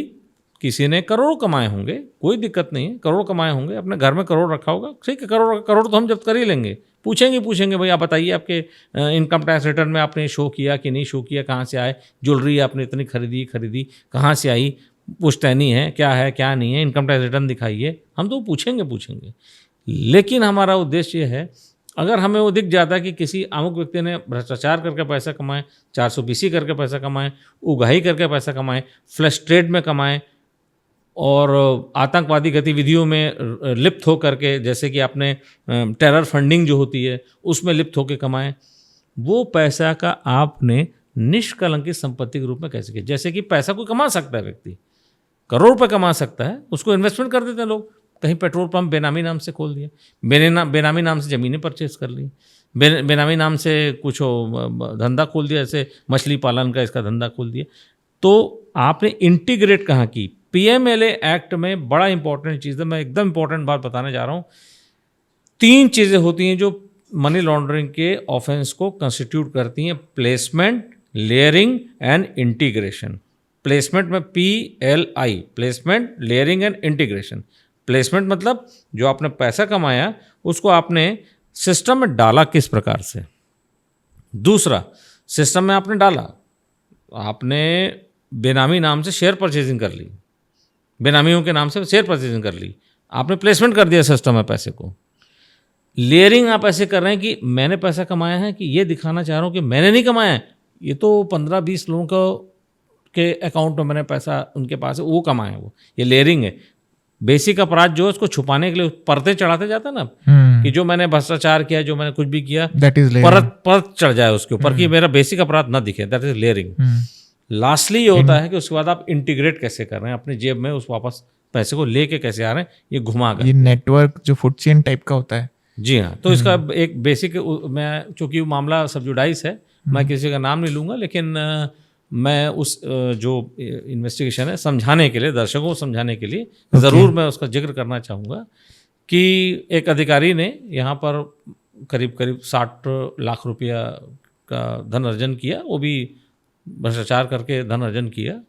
किसी ने करोड़ों कमाए होंगे, कोई दिक्कत नहीं है, करोड़ कमाए होंगे, अपने घर में करोड़ रखा होगा, ठीक है, करोड़ तो हम जब्त कर ही लेंगे। पूछेंगे भाई आप बताइए आपके इनकम टैक्स रिटर्न में आपने शो किया कि नहीं शो किया, कहाँ से आए, ज्वेलरी आपने इतनी खरीदी कहाँ से आई, पुश्तैनी है क्या नहीं है, इनकम टैक्स रिटर्न दिखाइए, हम तो पूछेंगे। लेकिन हमारा उद्देश्य ये है, अगर हमें वो दिख जाता है कि किसी अमुक व्यक्ति ने भ्रष्टाचार करके पैसा कमाए, 420 करके पैसा कमाए, उगाही करके पैसा कमाए, फ्लैश ट्रेड में कमाए और आतंकवादी गतिविधियों में लिप्त हो करके, जैसे कि आपने टेरर फंडिंग जो होती है उसमें लिप्त होकर कमाए, वो पैसा का आपने निष्कलंकित संपत्ति के रूप में कैसे किया। जैसे कि पैसा कोई कमा सकता है, व्यक्ति करोड़ रुपये कमा सकता है, उसको इन्वेस्टमेंट कर देते हैं लोग, कहीं पेट्रोल पंप बेनामी नाम से खोल दिया, बेनामी नाम से ज़मीनें परचेज कर ली, बेनामी नाम से कुछ धंधा खोल दिया, जैसे मछली पालन का इसका धंधा खोल दिया। तो आपने इंटीग्रेट कहाँ की। PMLA एक्ट में बड़ा इंपॉर्टेंट चीज़ है, मैं एकदम इंपॉर्टेंट बात बताने जा रहा हूँ। 3 चीज़ें होती हैं जो मनी लॉन्ड्रिंग के ऑफेंस को कंस्टिट्यूट करती हैं, placement, layering and integration. Placement में PLI, placement, layering and integration. Placement मतलब जो आपने पैसा कमाया उसको आपने सिस्टम में डाला किस प्रकार से। दूसरा, सिस्टम में आपने डाला, आपने बेनामी नाम से शेयर परचेजिंग कर ली, बेनामियों के नाम से शेयर परचेजिंग कर ली, आपने प्लेसमेंट कर दिया सिस्टम में पैसे को। लेयरिंग आप ऐसे कर रहे हैं कि मैंने पैसा कमाया है, कि ये दिखाना चाह रहा हूँ कि मैंने नहीं कमाया है, ये तो 15-20 लोगों को के अकाउंट में मैंने पैसा उनके पास है, वो कमाए हैं, वो ये लेयरिंग है। बेसिक अपराध जो है उसको छुपाने के लिए पर्दे चढ़ाते जाता है ना, कि जो मैंने भ्रष्टाचार किया, जो मैंने कुछ भी किया, परत चढ़ जाए उसके ऊपर कि मेरा बेसिक अपराध ना दिखे, दैट इज लेयरिंग। लास्टली ये होता है कि उसके बाद आप इंटीग्रेट कैसे कर रहे हैं, अपनी जेब में उस वापस पैसे को लेके कैसे आ रहे हैं, ये घुमा कर, ये नेटवर्क जो फूड चेन टाइप का होता है। जी हाँ। तो इसका एक बेसिक, मैं चूंकि मामला सब्जुडाइज है, मैं किसी का नाम नहीं लूँगा, लेकिन मैं उस जो इन्वेस्टिगेशन है समझाने के लिए, दर्शकों को समझाने के लिए ज़रूर मैं उसका जिक्र करना चाहूँगा कि एक अधिकारी ने यहाँ पर करीब 60 लाख रुपया का धन अर्जन किया, वो भी भ्रष्टाचार करके धन अर्जन किया।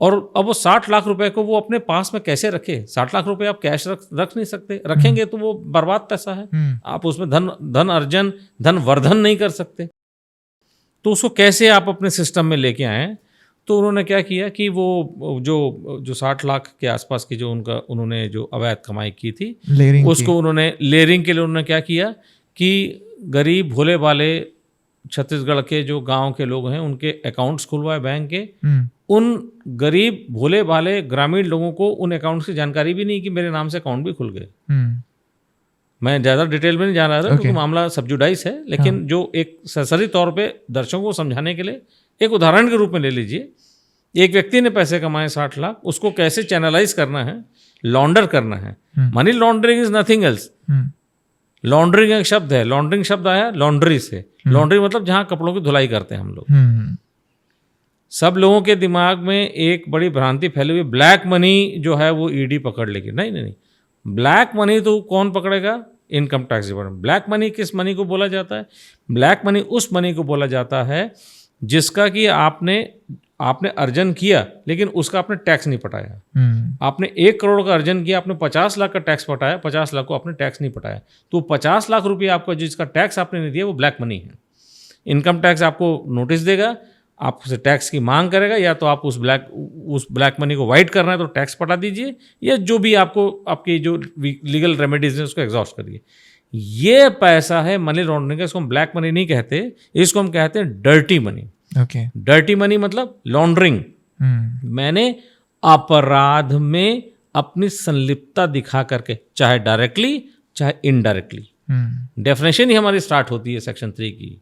और अब वो 60 लाख रुपए को वो अपने पास में कैसे रखे। 60 लाख रुपए आप कैश रख नहीं सकते, रखेंगे तो वो बर्बाद पैसा है, आप उसमें धन अर्जन, धन वर्धन नहीं कर सकते। तो उसको कैसे आप अपने सिस्टम में लेके आए। तो उन्होंने क्या किया कि वो जो 60 लाख के आसपास की जो उन्होंने जो अवैध कमाई की थी, उसको उन्होंने लेयरिंग के लिए उन्होंने क्या किया कि गरीब भोले वाले छत्तीसगढ़ के जो गांव के लोग हैं उनके अकाउंट्स खुलवाए बैंक के। उन गरीब भोले भाले ग्रामीण लोगों को उन अकाउंट्स की जानकारी भी नहीं कि मेरे नाम से अकाउंट भी खुल गए। मैं ज़्यादा डिटेल में नहीं जा रहा था क्योंकि मामला सब्जुडाइज है, लेकिन जो एक सरसरी तौर पे दर्शकों को समझाने के लिए एक उदाहरण के रूप में ले लीजिए। एक व्यक्ति ने पैसे कमाए 60 लाख, उसको कैसे चैनलाइज करना है, लॉन्डर करना है। Money laundering is nothing else. Laundering एक शब्द है, लॉन्ड्रिंग शब्द आया लॉन्ड्री से। लॉन्ड्री मतलब जहाँ कपड़ों की धुलाई करते हैं हम लोग। सब लोगों के दिमाग में एक बड़ी भ्रांति फैली हुई, ब्लैक मनी जो है वो ईडी पकड़ लेगी। नहीं, ब्लैक मनी तो कौन पकड़ेगा? Income tax department. Black money किस मनी को बोला जाता है? ब्लैक मनी उस मनी को बोला जाता है जिसका कि आपने अर्जन किया लेकिन उसका आपने टैक्स नहीं पटाया। आपने 1 करोड़ का अर्जन किया, आपने 50 लाख का टैक्स पटाया, 50 लाख को आपने टैक्स नहीं पटाया, तो 50 लाख रुपये आपका जिसका टैक्स आपने नहीं दिया वो ब्लैक मनी है। इनकम टैक्स आपको नोटिस देगा, आपसे टैक्स की मांग करेगा, या तो आप उस ब्लैक मनी को वाइट करना है तो टैक्स पटा दीजिए, या जो भी आपको आपकी जो लीगल रेमेडीज है उसको एग्जॉस्ट करिए। ये पैसा है मनी लॉन्ड्रिंग का, इसको हम ब्लैक मनी नहीं कहते, इसको हम कहते हैं dirty money. Okay. Dirty money मतलब लॉन्ड्रिंग। मैंने अपराध में अपनी संलिप्तता दिखा करके, चाहे डायरेक्टली चाहे इनडायरेक्टली। डेफिनेशन ही हमारी स्टार्ट होती है सेक्शन 3 की,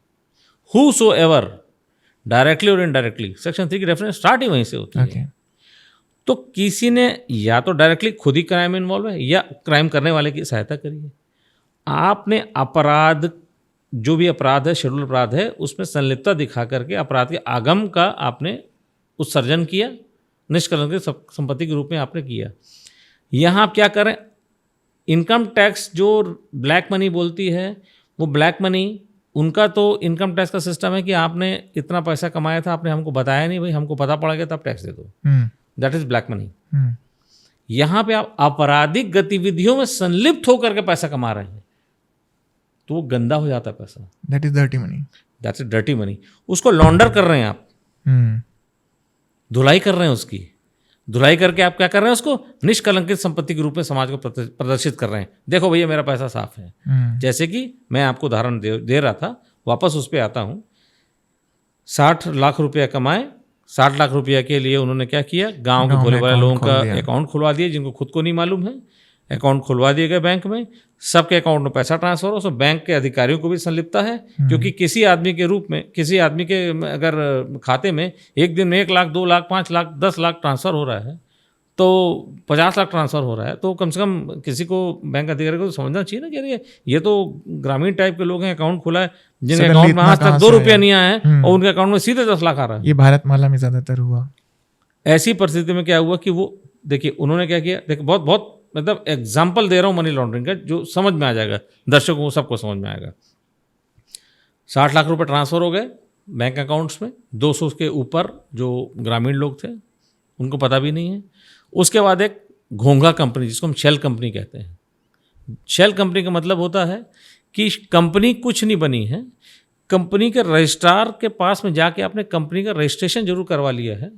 हु सो एवर, डायरेक्टली और इनडायरेक्टली। सेक्शन 3 की डेफिनेशन स्टार्ट ही वहीं से होती है। तो किसी ने या तो डायरेक्टली खुद ही क्राइम में इन्वॉल्व है या क्राइम करने वाले की सहायता करिए। आपने अपराध, जो भी अपराध है, शेड्यूल अपराध है, उसमें संलिप्तता दिखा करके अपराध के आगम का आपने उत्सर्जन किया, निष्कलंक संपत्ति के रूप में आपने किया। यहाँ आप क्या करें, इनकम टैक्स जो ब्लैक मनी बोलती है, वो ब्लैक मनी उनका तो इनकम टैक्स का सिस्टम है कि आपने इतना पैसा कमाया था, आपने हमको बताया नहीं, भाई हमको पता पड़ गया तब टैक्स दे दो, दैट इज ब्लैक मनी। यहाँ पे आप आपराधिक गतिविधियों में संलिप्त होकर के पैसा कमा रहे हैं तो वो गंदा हो जाता है पैसा, that is dirty money. That's dirty money. उसको लॉन्डर कर रहे हैं आप, धुलाई कर रहे हैं उसकी, धुलाई करके आप क्या कर रहे हैं, उसको निष्कलंकित संपत्ति के रूप में समाज को प्रदर्शित कर रहे हैं। देखो भैया मेरा पैसा साफ है। जैसे कि मैं आपको उदाहरण दे रहा था, वापस उस पर आता हूँ। 60 लाख रुपया कमाए, 60 लाख रुपया के लिए उन्होंने क्या किया, गांव के भोले भाले लोगों का अकाउंट खुलवा दिए, जिनको खुद को नहीं मालूम है, अकाउंट खुलवा दिए गए बैंक में, सबके अकाउंट में पैसा ट्रांसफर हो। सो बैंक के अधिकारियों को भी संलिप्तता है, क्योंकि किसी आदमी के रूप में, किसी आदमी के अगर खाते में एक दिन में 1 लाख, 2 लाख, 5 लाख, 10 लाख ट्रांसफर हो रहा है, तो 50 लाख ट्रांसफर हो रहा है, तो कम से कम किसी को, बैंक अधिकारी को तो समझना चाहिए ना कि ये तो ग्रामीण टाइप के लोग हैं, अकाउंट खुला है, जिनके अकाउंट में आज तक 2 रुपया नहीं आया है और उनके अकाउंट में सीधे 10 लाख आ रहा है। ये भारतमाला में ज्यादातर हुआ। ऐसी परिस्थिति में क्या हुआ कि वो, देखिए उन्होंने क्या किया, देखिए बहुत मतलब एग्जाम्पल दे रहा हूँ मनी लॉन्ड्रिंग का, जो समझ में आ जाएगा, दर्शकों को सबको समझ में आएगा। 60 लाख रुपए ट्रांसफर हो गए बैंक अकाउंट्स में, 200 के ऊपर जो ग्रामीण लोग थे उनको पता भी नहीं है। उसके बाद एक घोंघा कंपनी, जिसको हम शेल कंपनी कहते हैं। शेल कंपनी का मतलब होता है कि कंपनी कुछ नहीं बनी है, कंपनी के रजिस्ट्रार के पास में जाके आपने कंपनी का रजिस्ट्रेशन जरूर करवा लिया है,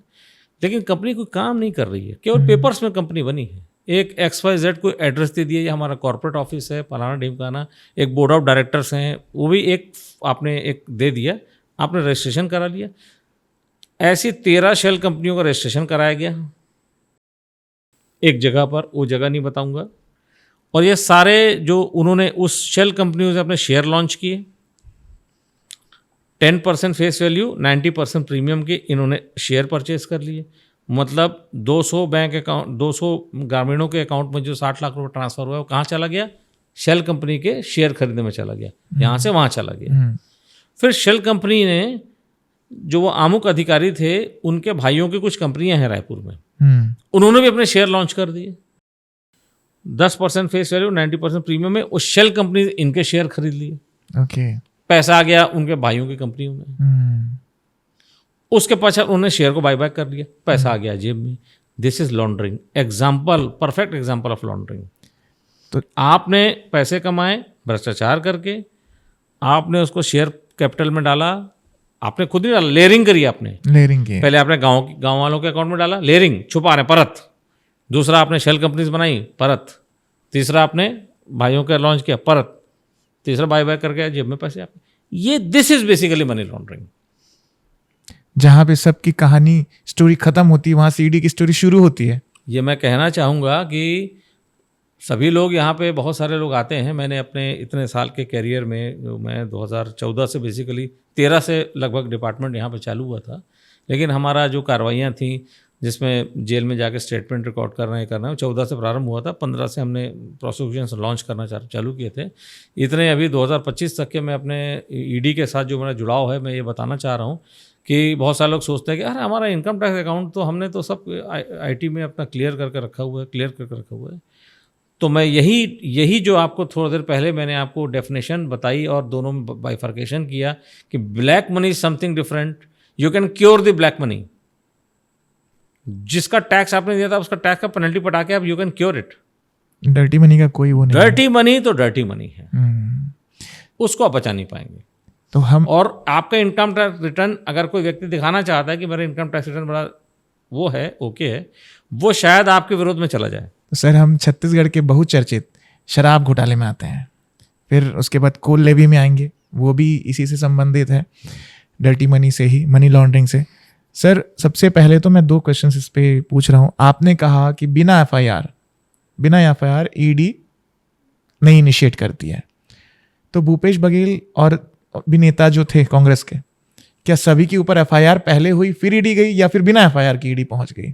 लेकिन कंपनी कोई काम नहीं कर रही है, केवल पेपर्स में कंपनी बनी है। एक XYZ को एड्रेस दे दिया, ये हमारा कॉर्पोरेट ऑफिस है, फलाना ढिमकाना, एक बोर्ड ऑफ डायरेक्टर्स हैं, वो भी एक आपने एक दे दिया, आपने रजिस्ट्रेशन करा लिया। ऐसी 13 शेल कंपनियों का रजिस्ट्रेशन कराया गया एक जगह पर, वो जगह नहीं बताऊंगा। और ये सारे जो उन्होंने उस शेल कंपनियों से अपने शेयर लॉन्च किए, 10% फेस वैल्यू, 90% प्रीमियम के इन्होंने शेयर परचेज कर लिए। मतलब 200 बैंक अकाउंट, 200 ग्रामीणों के अकाउंट में जो 60 लाख रुपए ट्रांसफर हुआ है, वो कहाँ चला गया, शेल कंपनी के शेयर खरीदने में चला गया, यहाँ से वहाँ चला गया। फिर शेल कंपनी ने, जो वो आमुख अधिकारी थे, उनके भाइयों की कुछ कंपनियां हैं रायपुर में, उन्होंने भी अपने शेयर लॉन्च कर दिए। 10% फेस वैल्यू, 90% प्रीमियम में उस शेल कंपनी इनके शेयर खरीद लिए। ओके। पैसा आ गया उनके भाइयों की कंपनियों में, उसके पश्चात उन्होंने शेयर को बायबैक कर लिया, पैसा आ गया जेब में। This is laundering, example, perfect example of laundering. तो आपने पैसे कमाए भ्रष्टाचार करके, आपने उसको शेयर कैपिटल में डाला, आपने खुद ही डाला, लेयरिंग करी आपने, लेयरिंग की। पहले आपने गांव वालों के अकाउंट में डाला, लेयरिंग, छुपा रहे, परत। दूसरा आपने शेल कंपनीज बनाई, परत। तीसरा आपने भाइयों का लॉन्च किया, परत। तीसरा बाय बैक करके जेब में पैसे आपने। ये this is basically money laundering. जहां पे सबकी कहानी, स्टोरी खत्म होती है, वहां सीडी की स्टोरी शुरू होती है। ये मैं कहना चाहूँगा कि सभी लोग यहाँ पे, बहुत सारे लोग आते हैं। मैंने अपने इतने साल के कैरियर में, जो मैं 2014 से बेसिकली 13 से लगभग डिपार्टमेंट यहाँ पे चालू हुआ था, लेकिन हमारा जो कार्रवाइयाँ थी, जिसमें जेल में जाके स्टेटमेंट रिकॉर्ड करना है, 14 से प्रारंभ हुआ था, 15 से हमने प्रोसिक्यूशन लॉन्च करना चालू किए थे। इतने अभी 2025 तक के मैं अपने ईडी के साथ जो मेरा जुड़ाव है, मैं ये बताना चाह रहा हूँ कि बहुत सारे लोग सोचते हैं कि अरे हमारा इनकम टैक्स अकाउंट तो हमने तो सब आईटी में अपना क्लियर करके रखा हुआ है, तो मैं यही जो आपको थोड़ी देर पहले मैंने आपको डेफिनेशन बताई और दोनों में बाइफर्केशन किया कि black money is something different, you can cure the black money. जिसका टैक्स आपने दिया था उसका टैक्स का पेनल्टी पटा के आप you can cure it. Dirty money का कोई वो नहीं है। डर्टी मनी तो डर्टी मनी है, उसको आप बचा नहीं पाएंगे। तो हम और आपका इनकम टैक्स रिटर्न अगर कोई व्यक्ति दिखाना चाहता है कि मेरा इनकम टैक्स रिटर्न बड़ा वो है, ओके है, वो शायद आपके विरोध में चला जाए। तो सर हम छत्तीसगढ़ के बहुचर्चित शराब घोटाले में आते हैं, फिर उसके बाद कोल लेवी में आएंगे, वो भी इसी से संबंधित है, डर्टी मनी से ही, मनी लॉन्ड्रिंग से। सर सबसे पहले तो मैं 2 क्वेश्चंस इस पे पूछ रहा हूँ। आपने कहा कि बिना एफआईआर ईडी नहीं इनिशिएट करती है, तो भूपेश बघेल और भी नेता जो थे कांग्रेस के, क्या सभी के ऊपर एफआईआर पहले हुई फिर ईडी गई या फिर बिना एफआईआर की ईडी पहुंच गई?